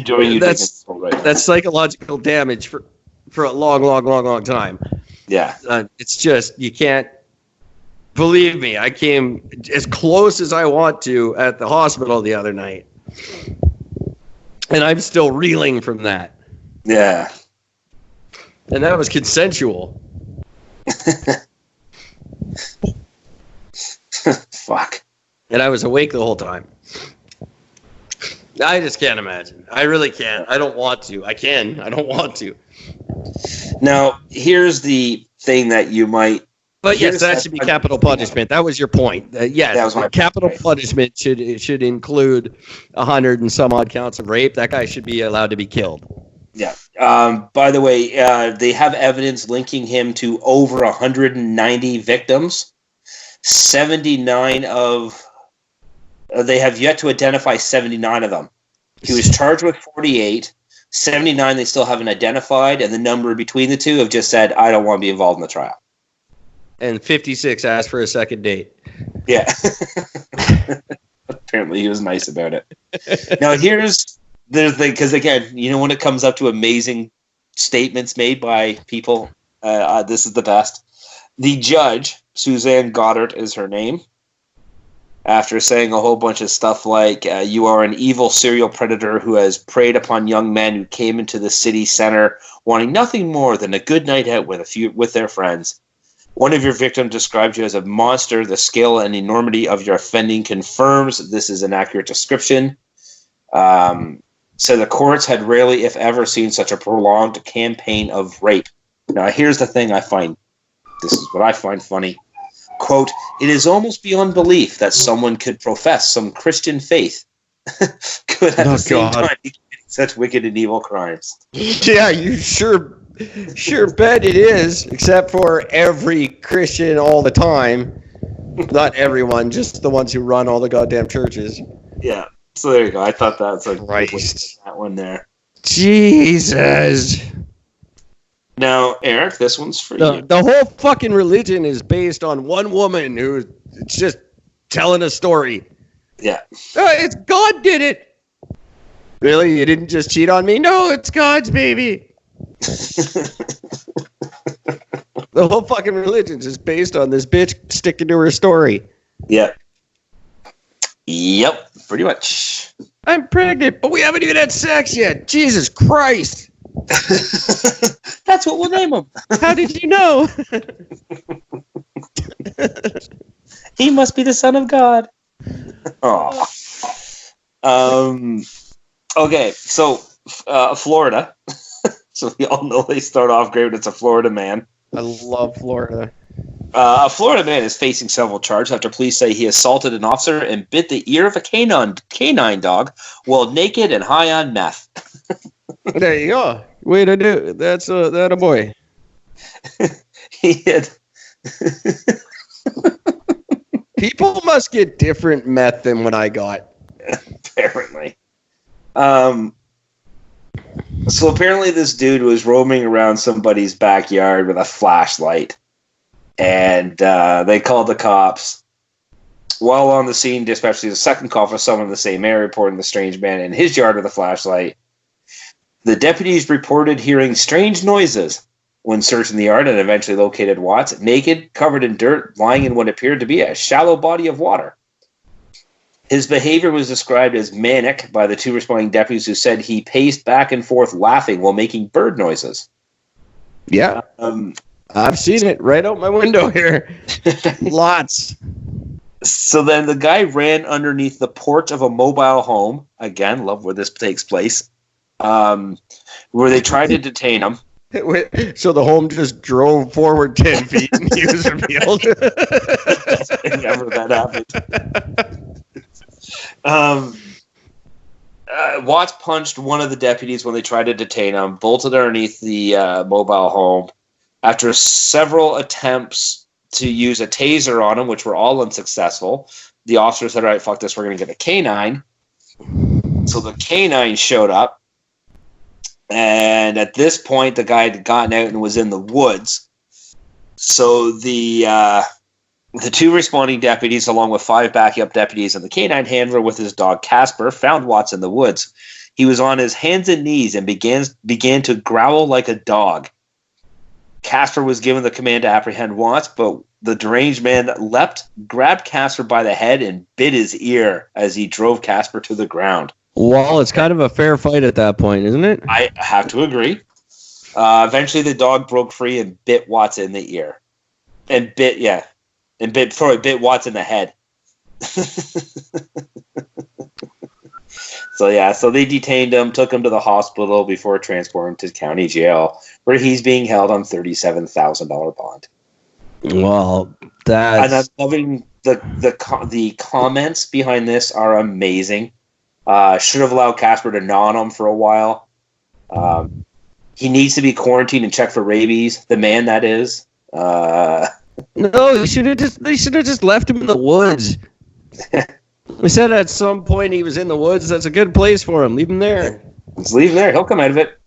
psychological damage for a long time. Yeah. It's just, you can't believe me. I came as close as I want to at the hospital the other night, and I'm still reeling from that. Yeah. And that was consensual. Fuck. And I was awake the whole time. I just can't imagine. I really can't. I don't want to. I can. I don't want to. Now, here's the thing that you might... But yes, that should be capital punishment. That was your point. Yes, capital punishment should include 100 and some odd counts of rape. That guy should be allowed to be killed. Yeah. By the way, they have evidence linking him to over 190 victims. 79 of... they have yet to identify 79 of them. He was charged with 48. 79 they still haven't identified, and the number between the two have just said, I don't want to be involved in the trial. And 56 asked for a second date. Yeah. Apparently he was nice about it. Now because again, when it comes up to amazing statements made by people, this is the best. The judge, Suzanne Goddard is her name, after saying a whole bunch of stuff like, you are an evil serial predator who has preyed upon young men who came into the city center wanting nothing more than a good night out with their friends. One of your victims described you as a monster. The scale and enormity of your offending confirms this is an accurate description. So the courts had rarely, if ever, seen such a prolonged campaign of rape. Now, here's the thing this is what I find funny. Quote, it is almost beyond belief that someone could profess some Christian faith could at the same time be committing such wicked and evil crimes. Yeah, you sure bet it is, except for every Christian all the time. Not everyone, just the ones who run all the goddamn churches. Yeah, so there you go. I thought that's a Christ. That one there. Jesus. Now, Eric, this one's for you. The whole fucking religion is based on one woman who's just telling a story. Yeah. It's God did it. Really? You didn't just cheat on me? No, it's God's baby. The whole fucking religion is based on this bitch sticking to her story. Yeah. Yep, pretty much. I'm pregnant, but we haven't even had sex yet. Jesus Christ. That's what we'll name him. How did you know? He must be the son of God. Oh. Okay, so Florida. So we all know they start off great when it's a Florida man. I love Florida. A Florida man is facing several charges after police say he assaulted an officer and bit the ear of a canine dog while naked and high on meth. There you go. Way to do. That's that a boy. He had. People must get different meth than what I got. Apparently. So apparently this dude was roaming around somebody's backyard with a flashlight. And they called the cops. While on the scene, dispatched a second call for someone in the same area reporting the strange man in his yard with a flashlight. The deputies reported hearing strange noises when searching the yard and eventually located Watts, naked, covered in dirt, lying in what appeared to be a shallow body of water. His behavior was described as manic by the two responding deputies who said he paced back and forth laughing while making bird noises. Yeah. I've seen it right out my window here. Lots. So then the guy ran underneath the porch of a mobile home. Again, love where this takes place. Where they tried to detain him. So the home just drove forward 10 feet and he was revealed. Never that happened. Watts punched one of the deputies when they tried to detain him, bolted underneath the mobile home. After several attempts to use a taser on him, which were all unsuccessful, the officer said, all right, fuck this, we're going to get a canine. So the canine showed up. And at this point, the guy had gotten out and was in the woods. So the two responding deputies, along with 5 backup deputies and the canine handler with his dog Casper, found Watts in the woods. He was on his hands and knees and began to growl like a dog. Casper was given the command to apprehend Watts, but the deranged man leapt, grabbed Casper by the head, and bit his ear as he drove Casper to the ground. Well, it's kind of a fair fight at that point, isn't it? I have to agree. Eventually, the dog broke free and bit Watts in the ear, bit Watts in the head. So they detained him, took him to the hospital before transporting him to county jail, where he's being held on $37,000 bond. Well, that's... And I'm loving the comments behind this are amazing. Should have allowed Casper to gnaw on him for a while. He needs to be quarantined and checked for rabies. The man that is. No, they should have just left him in the woods. We said at some point he was in the woods. That's a good place for him. Leave him there. Let's leave him there. He'll come out of it.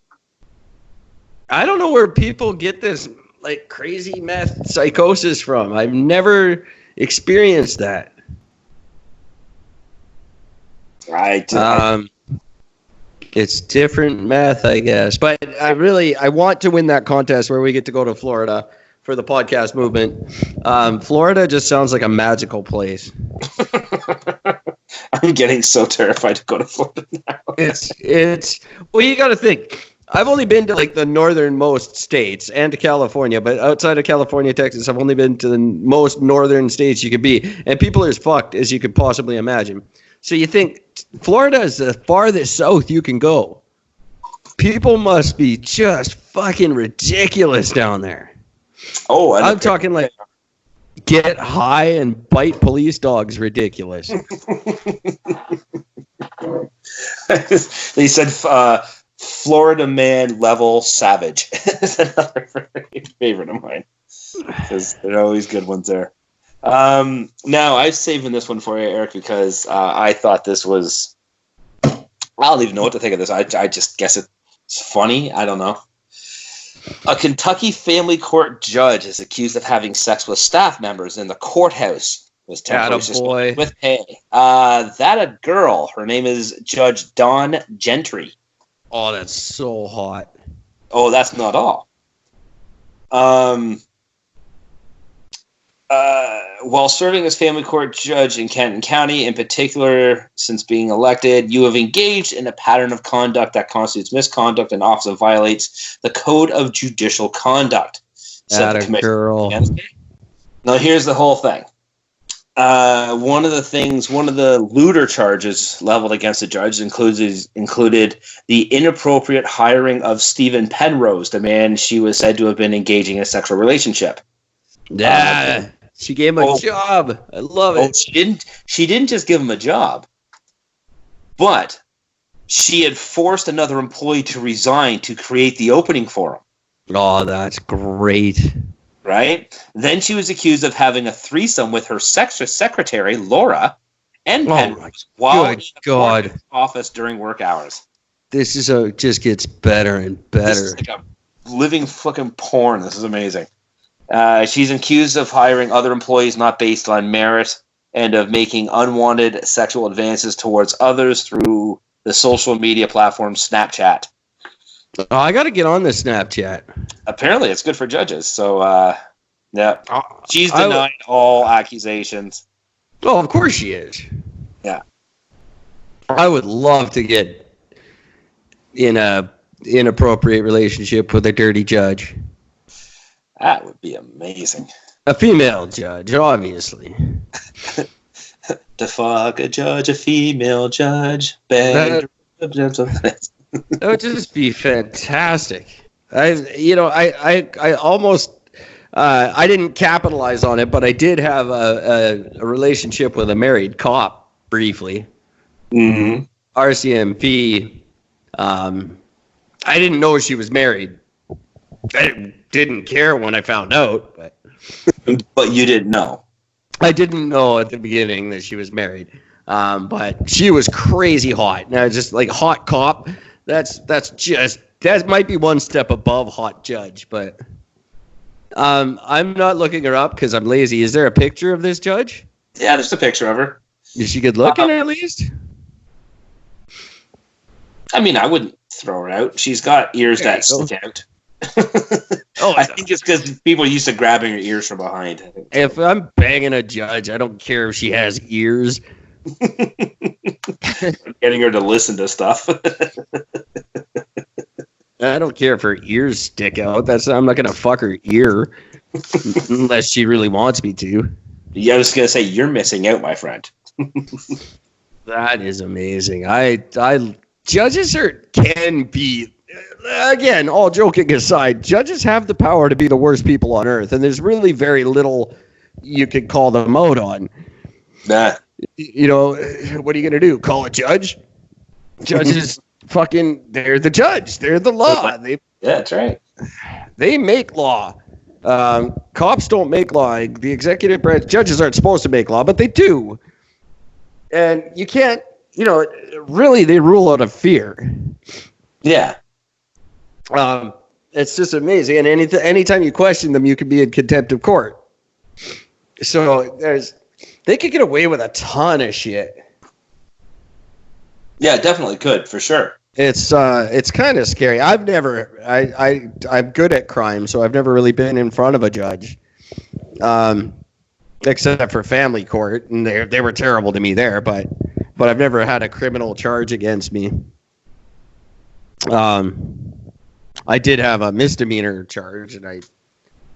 I don't know where people get this like crazy meth psychosis from. I've never experienced that. Right. It's different meth, I guess. But I want to win that contest where we get to go to Florida for the podcast movement. Florida just sounds like a magical place. I'm getting so terrified to go to Florida now. It's well, you got to think. I've only been to like the northernmost states and to California, but outside of California, Texas, I've only been to the most northern states you could be, and people are as fucked as you could possibly imagine. So you think Florida is the farthest south you can go. People must be just fucking ridiculous down there. Oh, I'm talking like get high and bite police dogs ridiculous. They said Florida man level savage. That's another favorite of mine. Because there are always good ones there. Now, I'm saving this one for you, Eric, because I thought this was... I don't even know what to think of this. I just guess it's funny. I don't know. A Kentucky family court judge is accused of having sex with staff members in the courthouse. Was temporarily suspended with pay. That a girl. Her name is Judge Dawn Gentry. Oh, that's so hot. Oh, that's not all. While serving as family court judge in Kenton County, in particular, since being elected, you have engaged in a pattern of conduct that constitutes misconduct and often violates the Code of Judicial Conduct. That a girl. Now, here's the whole thing. One of the looter charges leveled against the judge included the inappropriate hiring of Stephen Penrose, the man she was said to have been engaging in a sexual relationship. Yeah, she gave him a job. I love it. She didn't just give him a job, but she had forced another employee to resign to create the opening for him. Oh, that's great. Right? Then she was accused of having a threesome with her secretary, Laura, and Penrose while in the office during work hours. This is just gets better and better. This is like a living fucking porn. This is amazing. She's accused of hiring other employees not based on merit and of making unwanted sexual advances towards others through the social media platform Snapchat. Oh, I got to get on the Snapchat. Apparently, it's good for judges. So, yeah. She's denied all accusations. Oh, of course she is. Yeah. I would love to get in a inappropriate relationship with a dirty judge. That would be amazing. A female judge, obviously. To fuck a judge, a female judge. That would just be fantastic. I almost I didn't capitalize on it, but I did have a relationship with a married cop briefly. Mm-hmm. RCMP. I didn't know she was married. I didn't care when I found out, but you didn't know. I didn't know at the beginning that she was married. But she was crazy hot. Now, just like hot cop, that might be one step above hot judge. But I'm not looking her up because I'm lazy. Is there a picture of this judge? Yeah, there's a picture of her. Is she good looking at least? I mean, I wouldn't throw her out. She's got ears that stick out. I think it's because people are used to grabbing her ears from behind. If I'm banging a judge, I don't care if she has ears. Getting her to listen to stuff. I don't care if her ears stick out. I'm not gonna fuck her ear unless she really wants me to. Yeah, I was gonna say you're missing out, my friend. That is amazing. Judges can be, again, all joking aside, judges have the power to be the worst people on earth, and there's really very little you can call them out on. Nah. You know, what are you going to do? Call a judge? Judges they're the judge. They're the law. Yeah, that's right. They make law. Cops don't make law. The executive branch, judges aren't supposed to make law, but they do. And you can't, really they rule out of fear. Yeah. It's just amazing. And anytime you question them, you can be in contempt of court. So they could get away with a ton of shit. Yeah, definitely could, for sure. It's kind of scary. I'm good at crime, so I've never really been in front of a judge. Except for family court, and they were terrible to me there, but I've never had a criminal charge against me. I did have a misdemeanor charge,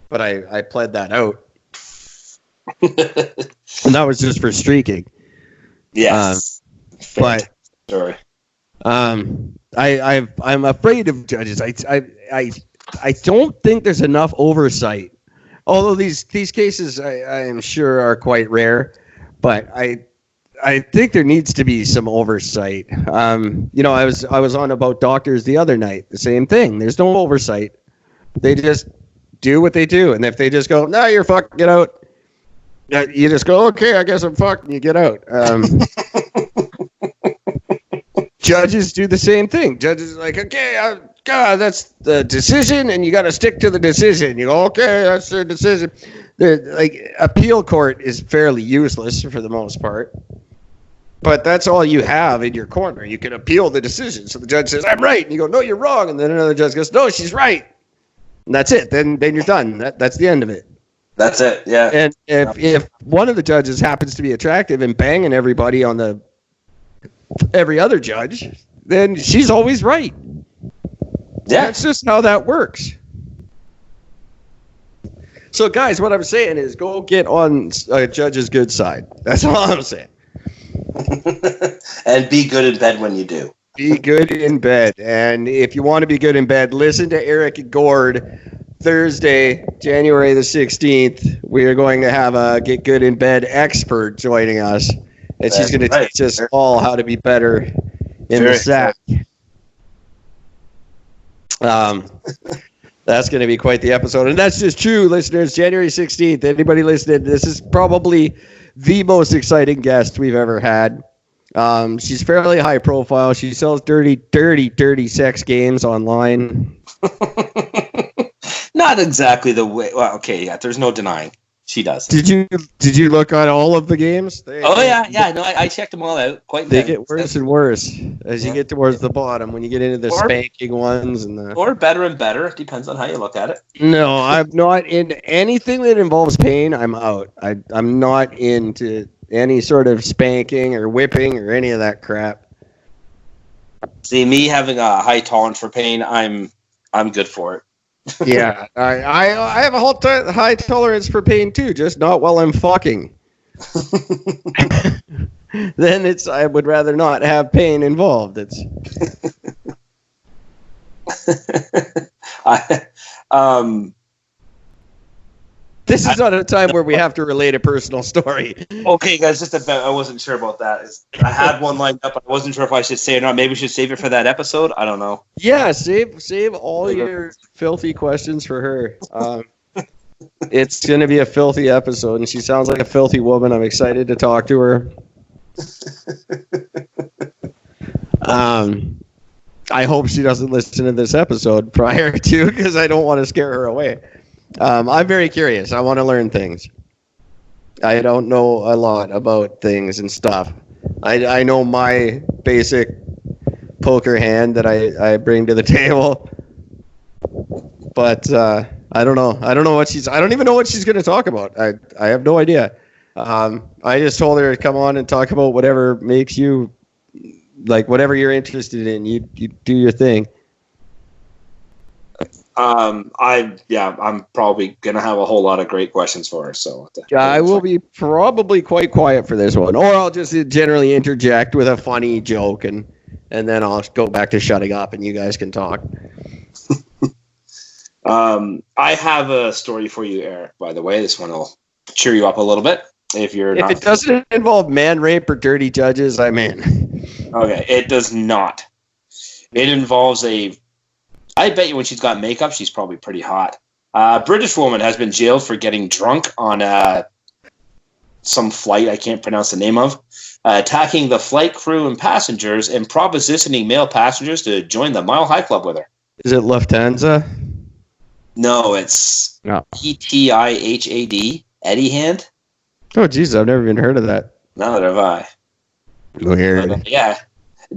but I pled that out. And that was just for streaking. Yes. But sorry. I'm afraid of judges. I don't think there's enough oversight. Although these cases I am sure are quite rare, but I think there needs to be some oversight. I was on about doctors the other night. The same thing. There's no oversight. They just do what they do, and if they just go, "No, you're fucked, get out," you just go, "Okay, I guess I'm fucked," and you get out. Judges do the same thing. Judges are like, "Okay, God, that's the decision, and you got to stick to the decision." You go, "Okay, that's the decision." Appeal court is fairly useless for the most part. But that's all you have in your corner. You can appeal the decision. So the judge says, "I'm right." And you go, "No, you're wrong." And then another judge goes, "No, she's right." And that's it. Then you're done. That's the end of it. That's it. Yeah. And if one of the judges happens to be attractive and banging everybody on every other judge, then she's always right. Yeah. That's just how that works. So, guys, what I'm saying is go get on Judge's good side. That's all I'm saying. And be good in bed when you do. Be good in bed. And if you want to be good in bed, listen to Eric Gord Thursday, January the 16th. We are going to have a Get Good in Bed expert joining us. And she's going to teach us all how to be better in the sack. That's going to be quite the episode. And that's just true, listeners. January 16th. Anybody listening, this is probably the most exciting guest we've ever had. She's fairly high profile. She sells dirty sex games online. Not exactly the way. Well, okay, yeah. There's no denying she does. Did you look at all of the games? Yeah. No, I checked them all out. They get worse and worse as you get towards the bottom. When you get into the spanking ones or better and better. It depends on how you look at it. No, I'm not in anything that involves pain. I'm out. I'm not into any sort of spanking or whipping or any of that crap. See, me having a high tolerance for pain, I'm good for it. Yeah, I have a high tolerance for pain too, just not while I'm fucking. Then I would rather not have pain involved. This is not a time where we have to relate a personal story. Okay, guys, I wasn't sure about that. I had one lined up. I wasn't sure if I should say it or not. Maybe we should save it for that episode. I don't know. Yeah, save all your filthy questions for her. It's going to be a filthy episode, and she sounds like a filthy woman. I'm excited to talk to her. I hope she doesn't listen to this episode prior to, because I don't want to scare her away. I'm very curious. I want to learn things. I don't know a lot about things and stuff. I know my basic poker hand that I bring to the table, but I don't know. I don't even know what she's going to talk about. I have no idea. I just told her to come on and talk about whatever makes you, like, whatever you're interested in. You do your thing. I'm probably gonna have a whole lot of great questions for her. So I will be probably quite quiet for this one, or I'll just generally interject with a funny joke, and then I'll go back to shutting up, and you guys can talk. I have a story for you, Eric. By the way, this one will cheer you up a little bit. If it doesn't involve man rape or dirty judges, I'm in. Okay, it does not. It involves I bet you when she's got makeup, she's probably pretty hot. A British woman has been jailed for getting drunk on some flight I can't pronounce the name of, attacking the flight crew and passengers, and propositioning male passengers to join the Mile High Club with her. Is it Lufthansa? No, it's Etihad, Eddie Hand. Oh, Jesus, I've never even heard of that. Neither have I. Weird. Yeah.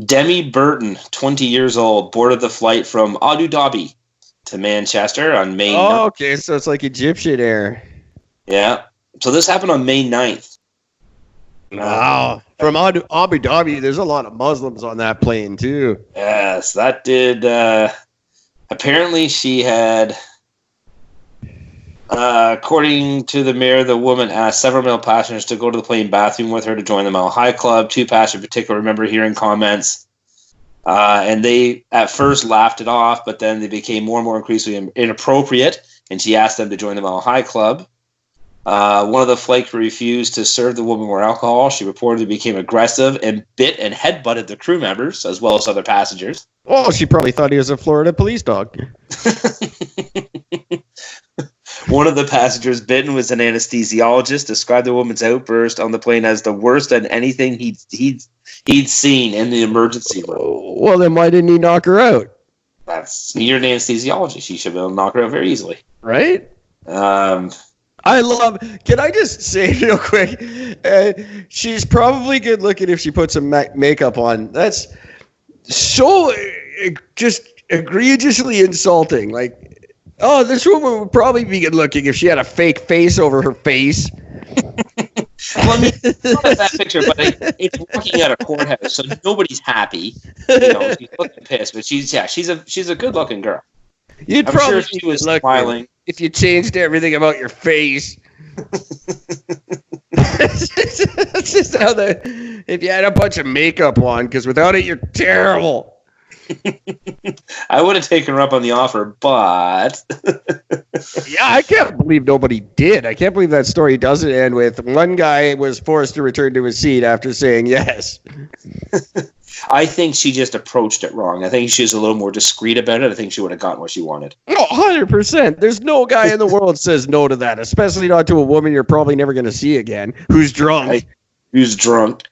Demi Burton, 20 years old, boarded the flight from Abu Dhabi to Manchester on May 9th. Oh, okay, so it's like Egyptian Air. Yeah. So this happened on May 9th. Wow. From Abu Dhabi, there's a lot of Muslims on that plane, too. Yes, that did. Apparently, she had, according to the mayor, the woman asked several male passengers to go to the plane bathroom with her to join the Mile High Club. Two passengers in particular remember hearing comments, and they at first laughed it off, but then they became more and more increasingly inappropriate, and she asked them to join the Mile High Club. One of the flight crew refused to serve the woman more alcohol. She reportedly became aggressive and bit and headbutted the crew members as well as other passengers. Oh, she probably thought he was a Florida police dog. One of the passengers bitten was an anesthesiologist, described the woman's outburst on the plane as the worst than anything he'd seen in the emergency room. Well, then why didn't he knock her out? You're an anesthesiologist. You should be able to knock her out very easily. Right? Can I just say real quick, she's probably good looking if she puts some makeup on. That's so just egregiously insulting. Like, oh, this woman would probably be good looking if she had a fake face over her face. Well, I mean, it's not a bad picture, but it's walking out a courthouse, so nobody's happy. You know, she's looking pissed, but she's a good looking girl. I'm sure she was smiling. if you changed everything about your face. That's just how if you had a bunch of makeup on, because without it, you're terrible. I would have taken her up on the offer, but yeah, I can't believe nobody did. I can't believe that story doesn't end with one guy was forced to return to his seat after saying yes. I think she just approached it wrong. I think she was a little more discreet about it. I think she would have gotten what she wanted. Oh, 100%. There's no guy in the world says no to that, especially not to a woman you're probably never going to see again, who's drunk. Who's drunk.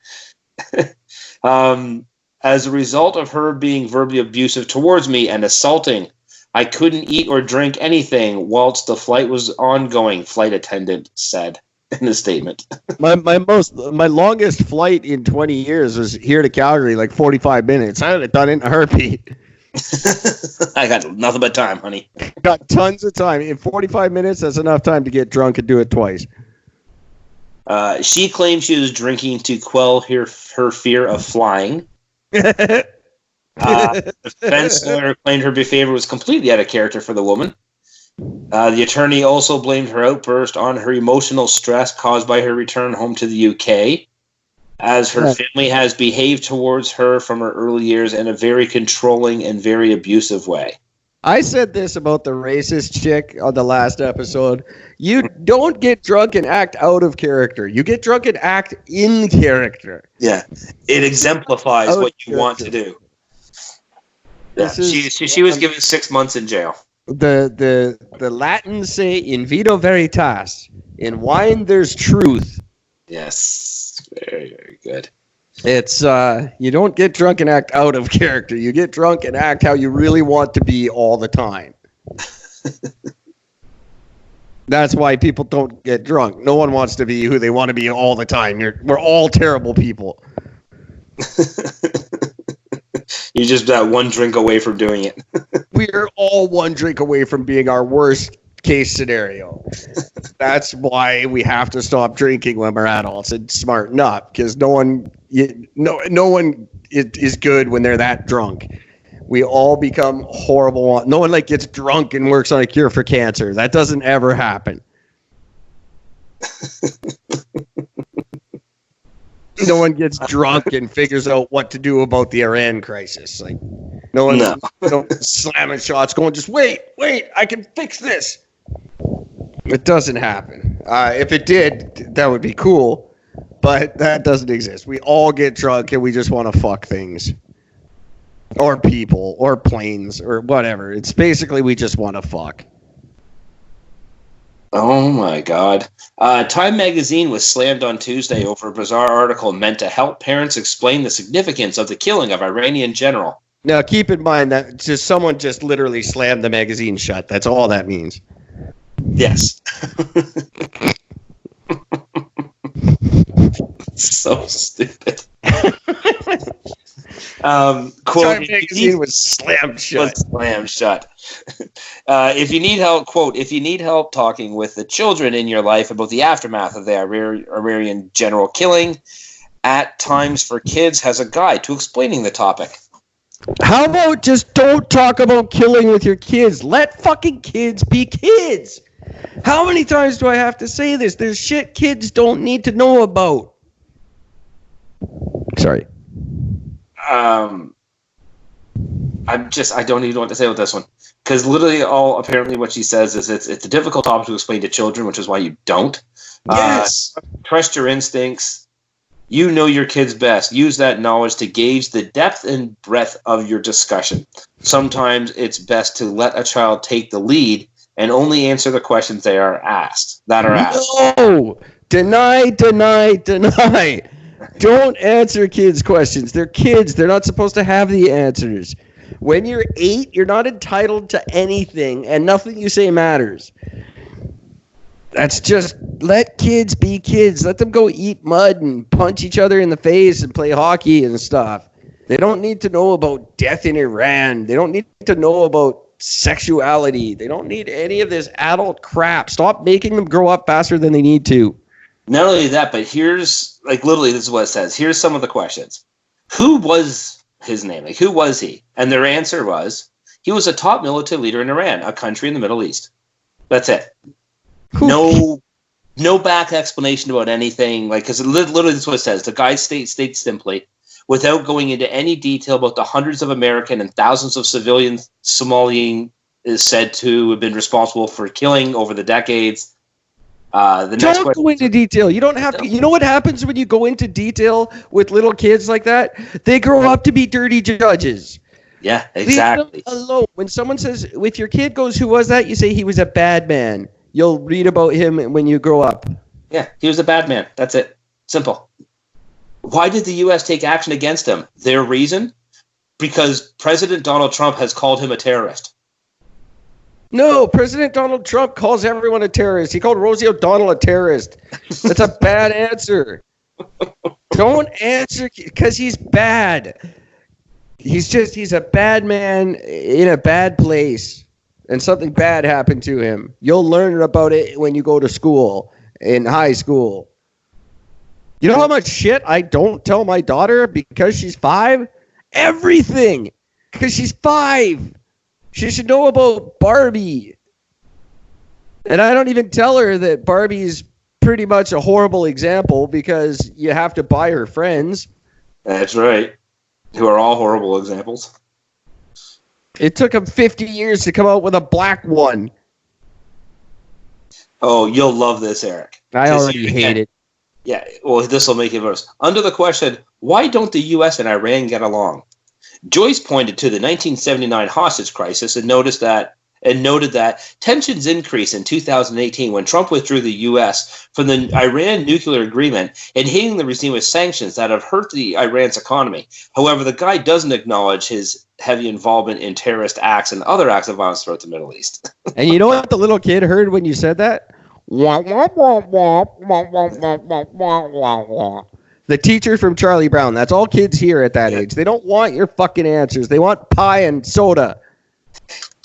As a result of her being verbally abusive towards me and assaulting, I couldn't eat or drink anything whilst the flight was ongoing, flight attendant said in the statement. My longest flight in 20 years was here to Calgary, like 45 minutes. I would have done it in a heartbeat. I got nothing but time, honey. Got tons of time. In 45 minutes, that's enough time to get drunk and do it twice. She claimed she was drinking to quell her fear of flying. The defense lawyer claimed her behavior was completely out of character for the woman. The attorney also blamed her outburst on her emotional stress caused by her return home to the UK, as her family has behaved towards her from her early years in a very controlling and very abusive way. I said this about the racist chick on the last episode. You don't get drunk and act out of character. You get drunk and act in character. Yeah, it exemplifies what you want to do. Yeah. She was given 6 months in jail. The Latins say in vino veritas. In wine there's truth. Yes, very, very good. It's you don't get drunk and act out of character. You get drunk and act how you really want to be all the time. That's why people don't get drunk. No one wants to be who they want to be all the time. We're all terrible people. You're just that one drink away from doing it. We're all one drink away from being our worst case scenario. That's why we have to stop drinking when we're adults and smarten up, because no one is good when they're that drunk. We all become horrible. No one gets drunk and works on a cure for cancer. That doesn't ever happen. No one gets drunk and figures out what to do about the Iran crisis. No one slamming shots going, just wait, I can fix this. It doesn't happen. If it did, that would be cool, but that doesn't exist. We all get drunk and we just want to fuck things. Or people, or planes, or whatever. It's basically we just want to fuck. Oh my God. Time magazine was slammed on Tuesday over a bizarre article meant to help parents explain the significance of the killing of Iranian general. Now keep in mind that someone just literally slammed the magazine shut. That's all that means. Yes. So stupid. Quote, Time magazine was slammed shut. If you need help, quote, if you need help talking with the children in your life about the aftermath of the Iranian general killing, At Times for Kids has a guide to explaining the topic. How about just don't talk about killing with your kids? Let fucking kids be kids. How many times do I have to say this? There's shit kids don't need to know about. Sorry. I don't even know what to say with this one. Because literally apparently what she says is it's a difficult topic to explain to children, which is why you don't. Yes. Trust your instincts. You know your kids best. Use that knowledge to gauge the depth and breadth of your discussion. Sometimes it's best to let a child take the lead and only answer the questions they are asked. No! Deny. Don't answer kids' questions. They're kids. They're not supposed to have the answers. When you're 8, you're not entitled to anything, and nothing you say matters. That's just, let kids be kids. Let them go eat mud and punch each other in the face and play hockey and stuff. They don't need to know about death in Iran. They don't need to know about sexuality. They don't need any of this adult crap. Stop making them grow up faster than they need to. Not only that, but here's, literally this is what it says. Here's some of the questions. Who was his name? Who was he? And their answer was, he was a top military leader in Iran, a country in the Middle East. That's it. No back explanation about anything. Like, because literally this is what it says. The guy states simply, without going into any detail about the hundreds of American and thousands of civilian Somalian is said to have been responsible for killing over the decades. Don't go into detail. You don't have to. You know what happens when you go into detail with little kids like that? They grow up to be dirty judges. Yeah, exactly. Leave them alone. When someone says, if your kid goes, who was that? You say he was a bad man. You'll read about him when you grow up. Yeah, he was a bad man. That's it. Simple. Why did the U.S. take action against him? Their reason? Because President Donald Trump has called him a terrorist. No, President Donald Trump calls everyone a terrorist. He called Rosie O'Donnell a terrorist. That's a bad answer. Don't answer because he's bad. He's a bad man in a bad place, and something bad happened to him. You'll learn about it when you go to school, in high school. You know how much shit I don't tell my daughter because she's 5? Everything! Because she's 5. She should know about Barbie. And I don't even tell her that Barbie's pretty much a horrible example because you have to buy her friends. That's right. Who are all horrible examples. It took him 50 years to come out with a black one. Oh, you'll love this, Eric. I already hate it. Yeah, well, this will make it worse. Under the question, why don't the U.S. and Iran get along? Joyce pointed to the 1979 hostage crisis and noted that tensions increased in 2018 when Trump withdrew the U.S. from the Iran nuclear agreement and hitting the regime with sanctions that have hurt Iran's economy. However, the guy doesn't acknowledge his heavy involvement in terrorist acts and other acts of violence throughout the Middle East. And you know what the little kid heard when you said that? The teacher from Charlie Brown. That's all kids hear at that age. They don't want your fucking answers. They want pie and soda.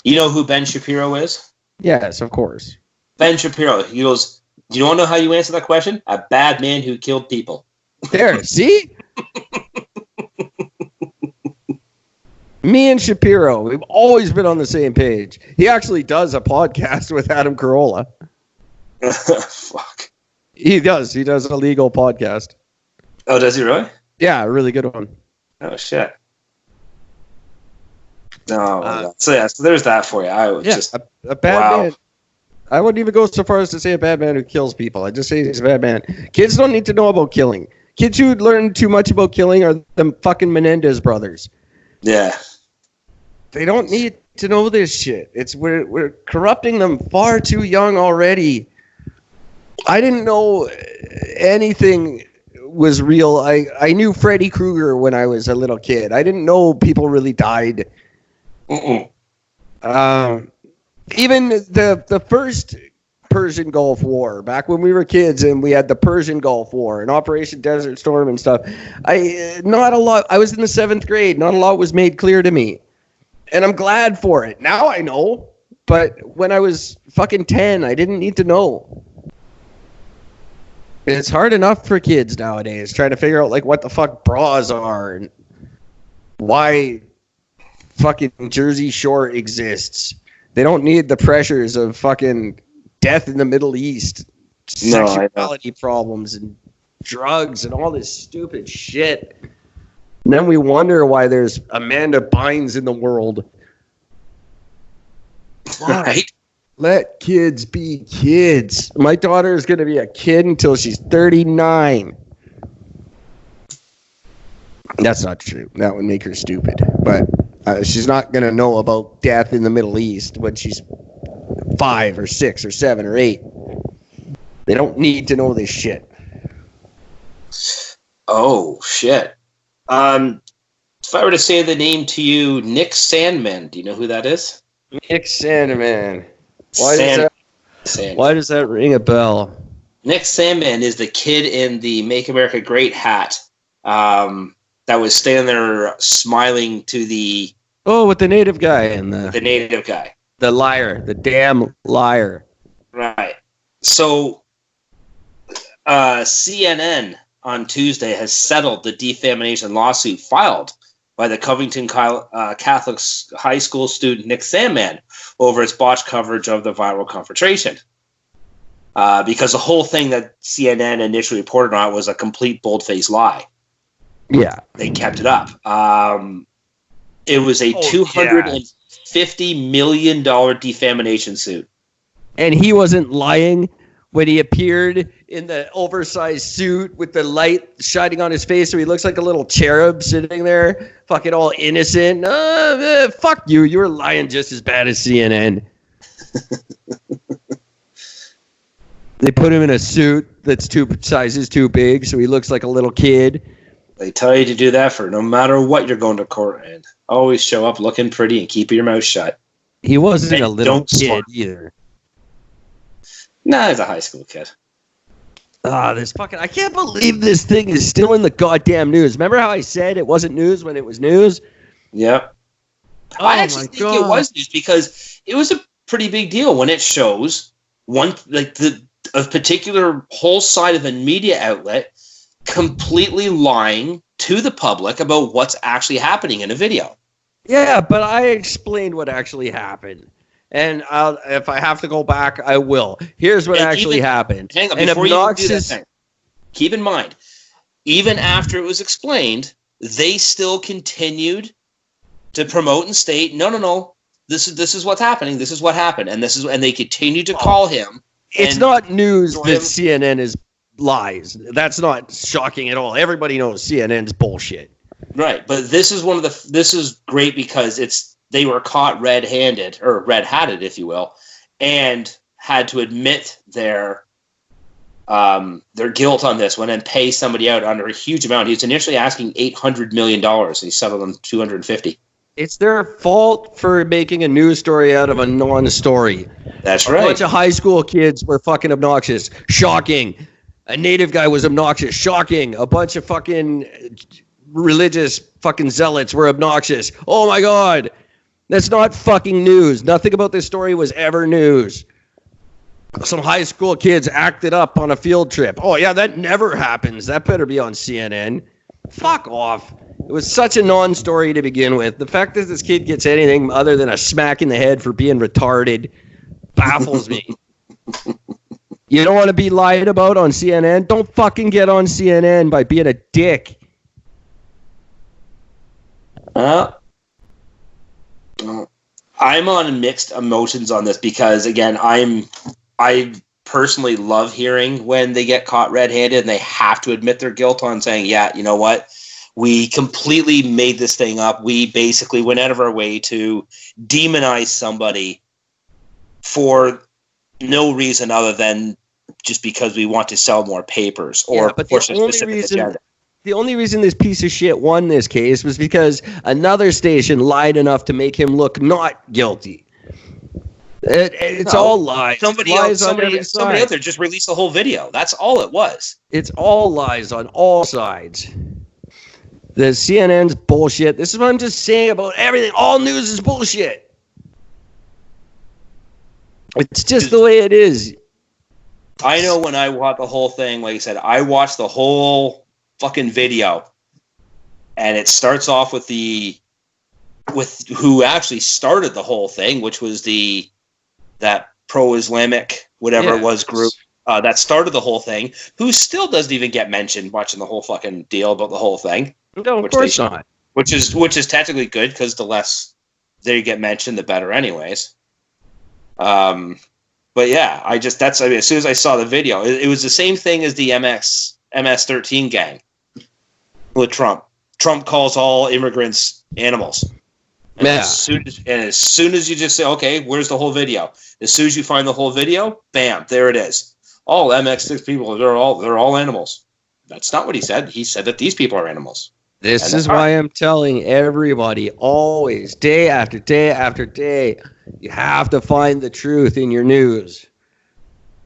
You know who Ben Shapiro is? Yes, of course. Ben Shapiro. He goes, do you want to know how you answer that question? A bad man who killed people. There, see? Me and Shapiro, we've always been on the same page. He actually does a podcast with Adam Carolla. Fuck. He does. He does a legal podcast. Oh, does he really? Yeah, a really good one. Oh, shit. No, so there's that for you. A bad man. I wouldn't even go so far as to say a bad man who kills people. I just say he's a bad man. Kids don't need to know about killing. Kids who learn too much about killing are the fucking Menendez brothers. Yeah. They don't need to know this shit. We're corrupting them far too young already. I didn't know anything was real. I knew Freddy Krueger when I was a little kid. I didn't know people really died. Even the first Persian Gulf War, back when we were kids and we had the Persian Gulf War and Operation Desert Storm and stuff, not a lot. I was in the 7th grade. Not a lot was made clear to me. And I'm glad for it. Now I know. But when I was fucking 10, I didn't need to know. It's hard enough for kids nowadays trying to figure out like what the fuck bras are and why fucking Jersey Shore exists. They don't need the pressures of fucking death in the Middle East, sexuality problems and drugs and all this stupid shit. And then we wonder why there's Amanda Bynes in the world. Right? Let kids be kids. My daughter is going to be a kid until she's 39. That's not true. That would make her stupid. But she's not going to know about death in the Middle East when she's 5 or 6 or 7 or 8. They don't need to know this shit. Oh, shit. If I were to say the name to you, Nick Sandman, do you know who that is? Nick Sandman. Why does that ring a bell? Nick Sandman is the kid in the Make America Great hat that was standing there smiling to the... Oh, with the native guy and the native guy. The liar. The damn liar. Right. So, CNN on Tuesday has settled the defamation lawsuit filed by the Covington Catholic High School student Nick Sandman over its botched coverage of the viral confrontation. Because the whole thing that CNN initially reported on was a complete bold-faced lie. Yeah. They kept it up. It was a $250 million defamation suit. And he wasn't lying when he appeared in the oversized suit with the light shining on his face, so he looks like a little cherub sitting there, fucking all innocent. Fuck you. You were lying just as bad as CNN. They put him in a suit that's 2 sizes too big, so he looks like a little kid. They tell you to do that for no matter what you're going to court in. Always show up looking pretty and keep your mouth shut. He wasn't a little kid either. Nah, he's a high school kid. I can't believe this thing is still in the goddamn news. Remember how I said it wasn't news when it was news? Yep. I actually think it was news because it was a pretty big deal when it shows a particular whole side of a media outlet completely lying to the public about what's actually happening in a video. Yeah, but I explained what actually happened. And if I have to go back, I will. Here's what actually happened. Hang on, before you do that thing, keep in mind, even after it was explained, they still continued to promote and state, no, this is what's happening. This is what happened, and they continued to call him. It's not news that CNN is lies. That's not shocking at all. Everybody knows CNN's bullshit. Right, but this is great because they were caught red-handed, or red-hatted, if you will, and had to admit their guilt on this one and pay somebody out under a huge amount. He was initially asking $800 million, and he settled them $250. It's their fault for making a news story out of a non-story. That's right. A bunch of high school kids were fucking obnoxious. Shocking. A native guy was obnoxious. Shocking. A bunch of fucking religious fucking zealots were obnoxious. Oh my God. That's not fucking news. Nothing about this story was ever news. Some high school kids acted up on a field trip. Oh, yeah, that never happens. That better be on CNN. Fuck off. It was such a non-story to begin with. The fact that this kid gets anything other than a smack in the head for being retarded baffles me. You don't want to be lied about on CNN? Don't fucking get on CNN by being a dick. I'm on mixed emotions on this because, again, I personally love hearing when they get caught red-handed and they have to admit their guilt on saying, yeah, you know what? We completely made this thing up. We basically went out of our way to demonize somebody for no reason other than just because we want to sell more papers or push a specific agenda. The only reason this piece of shit won this case was because another station lied enough to make him look not guilty. It's all lies. Somebody out there just released the whole video. That's all it was. It's all lies on all sides. The CNN's bullshit. This is what I'm just saying about everything. All news is bullshit. It's just the way it is. I know when I watched the whole thing, like I said, I watched the whole fucking video, and it starts off with who actually started the whole thing, which was that pro-Islamic whatever it was group that started the whole thing, who still doesn't even get mentioned much in the whole fucking deal about the whole thing. No, of course not. Which is technically good because the less they get mentioned, the better, anyways. But yeah, as soon as I saw the video, it was the same thing as the MS-13 gang with Trump. Trump calls all immigrants animals. And as soon as you just say, okay, where's the whole video? As soon as you find the whole video, bam, there it is. All MX6 people, they're all animals. That's not what he said. He said that these people are animals. This is why I'm telling everybody always, day after day after day, you have to find the truth in your news.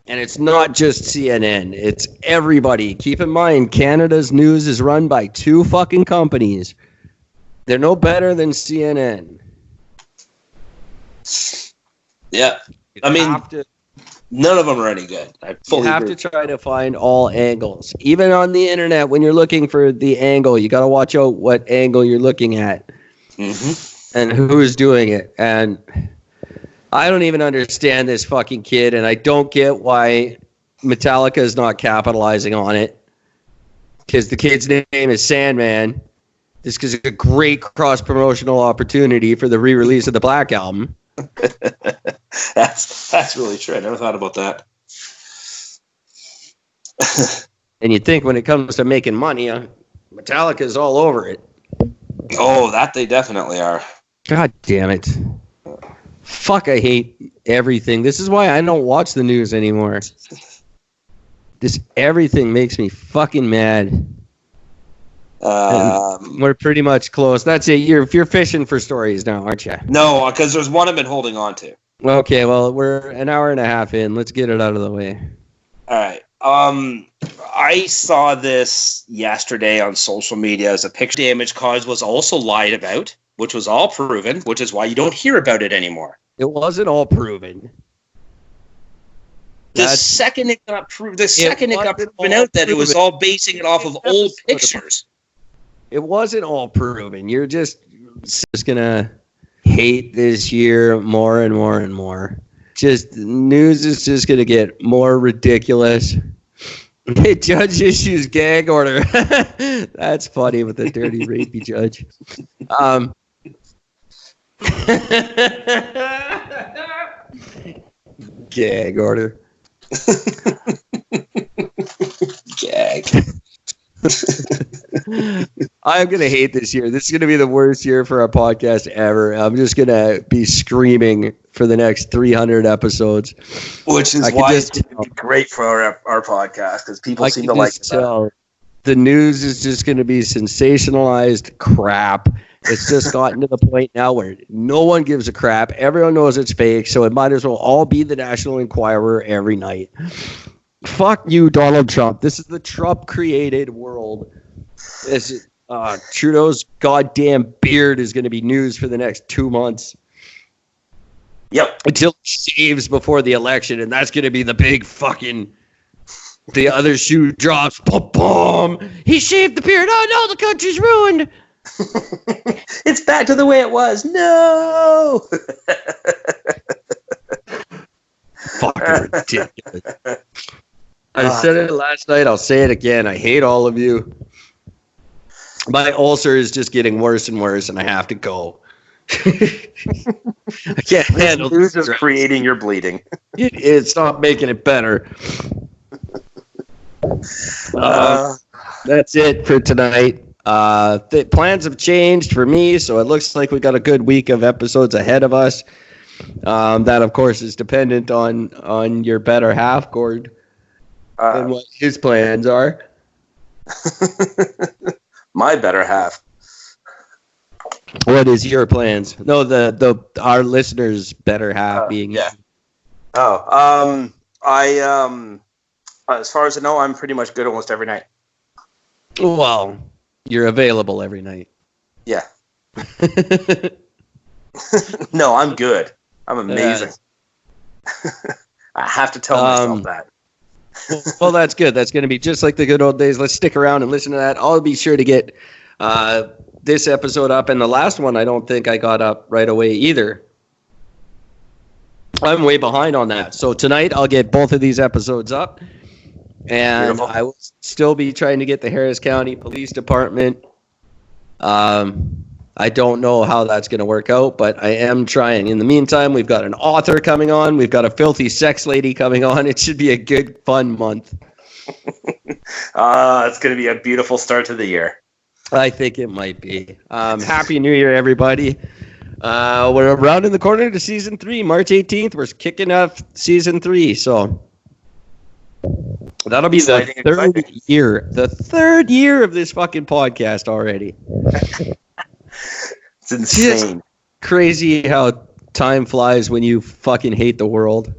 And it's not just CNN. It's everybody. Keep in mind, Canada's news is run by 2 fucking companies. They're no better than CNN. Yeah. None of them are any good. I fully agree. To try to find all angles. Even on the internet, when you're looking for the angle, you got to watch out what angle you're looking at and who's doing it. And I don't even understand this fucking kid, and I don't get why Metallica is not capitalizing on it. Because the kid's name is Sandman. This is a great cross-promotional opportunity for the re-release of the Black Album. That's really true. I never thought about that. And you'd think when it comes to making money, Metallica's all over it. Oh, that they definitely are. God damn it. Fuck, I hate everything. This is why I don't watch the news anymore. Everything makes me fucking mad. We're pretty much close. That's it. You're fishing for stories now, aren't you? No, because there's one I've been holding on to. Okay, well, we're an hour and a half in. Let's get it out of the way. All right. I saw this yesterday on social media as a picture damage caused was also lied about, which was all proven, which is why you don't hear about it anymore. It wasn't all proven. The second it got proven out that it was all basing it off of old pictures. It wasn't all proven. You're just gonna hate this year more and more and more. Just news is just gonna get more ridiculous. Judge issues gag order. That's funny with the dirty rapey judge. Gag order. Gag. I'm going to hate this year. This is going to be the worst year for our podcast ever. I'm just going to be screaming for the next 300 episodes. Which is why it's great for our podcast, because people seem to like it. The news is just going to be sensationalized crap. It's just gotten to the point now where no one gives a crap. Everyone knows it's fake, so it might as well all be the National Enquirer every night. Fuck you, Donald Trump. This is the Trump-created world. Trudeau's goddamn beard is going to be news for the next 2 months. Yep. Until he shaves before the election, and that's going to be the big fucking... The other shoe drops. Boom, boom. He shaved the beard. Oh, no, the country's ruined. It's back to the way it was. No. Fucking ridiculous. I said it last night. I'll say it again. I hate all of you. My ulcer is just getting worse and worse, and I have to go. I can't handle this. News is creating your bleeding. It's not making it better. That's it for tonight. The plans have changed for me, so it looks like we got a good week of episodes ahead of us. That, of course, is dependent on your better half, Gord, and what his plans are. My better half. What is your plans? No, our listeners' better half being yeah. As far as I know, I'm pretty much good almost every night. Well, you're available every night. Yeah. No, I'm good. I'm amazing. I have to tell myself that. Well, that's good. That's going to be just like the good old days. Let's stick around and listen to that. I'll be sure to get this episode up. And the last one, I don't think I got up right away either. I'm way behind on that. So tonight, I'll get both of these episodes up. And beautiful. I will still be trying to get the Harris County Police Department. I don't know how that's going to work out, but I am trying. In the meantime, we've got an author coming on. We've got a filthy sex lady coming on. It should be a good, fun month. It's going to be a beautiful start to the year. I think it might be. Happy New Year, everybody. We're around in the corner to Season 3. March 18th, we're kicking off Season 3, so... That'll be the third year. The third year of this fucking podcast already. It's insane. It's crazy how time flies when you fucking hate the world.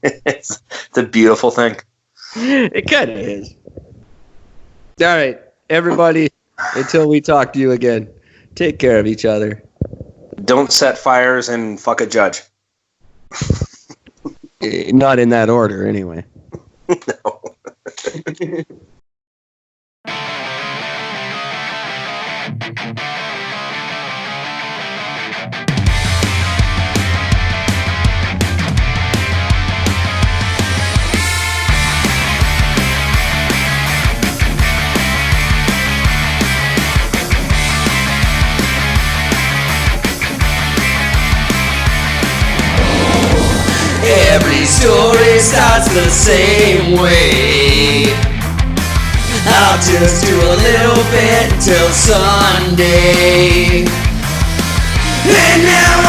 It's a beautiful thing. It kind of is. All right, everybody, until we talk to you again, take care of each other. Don't set fires and fuck a judge. Not in that order, anyway. No. Every story starts the same way. I'll just do a little bit till Sunday. And now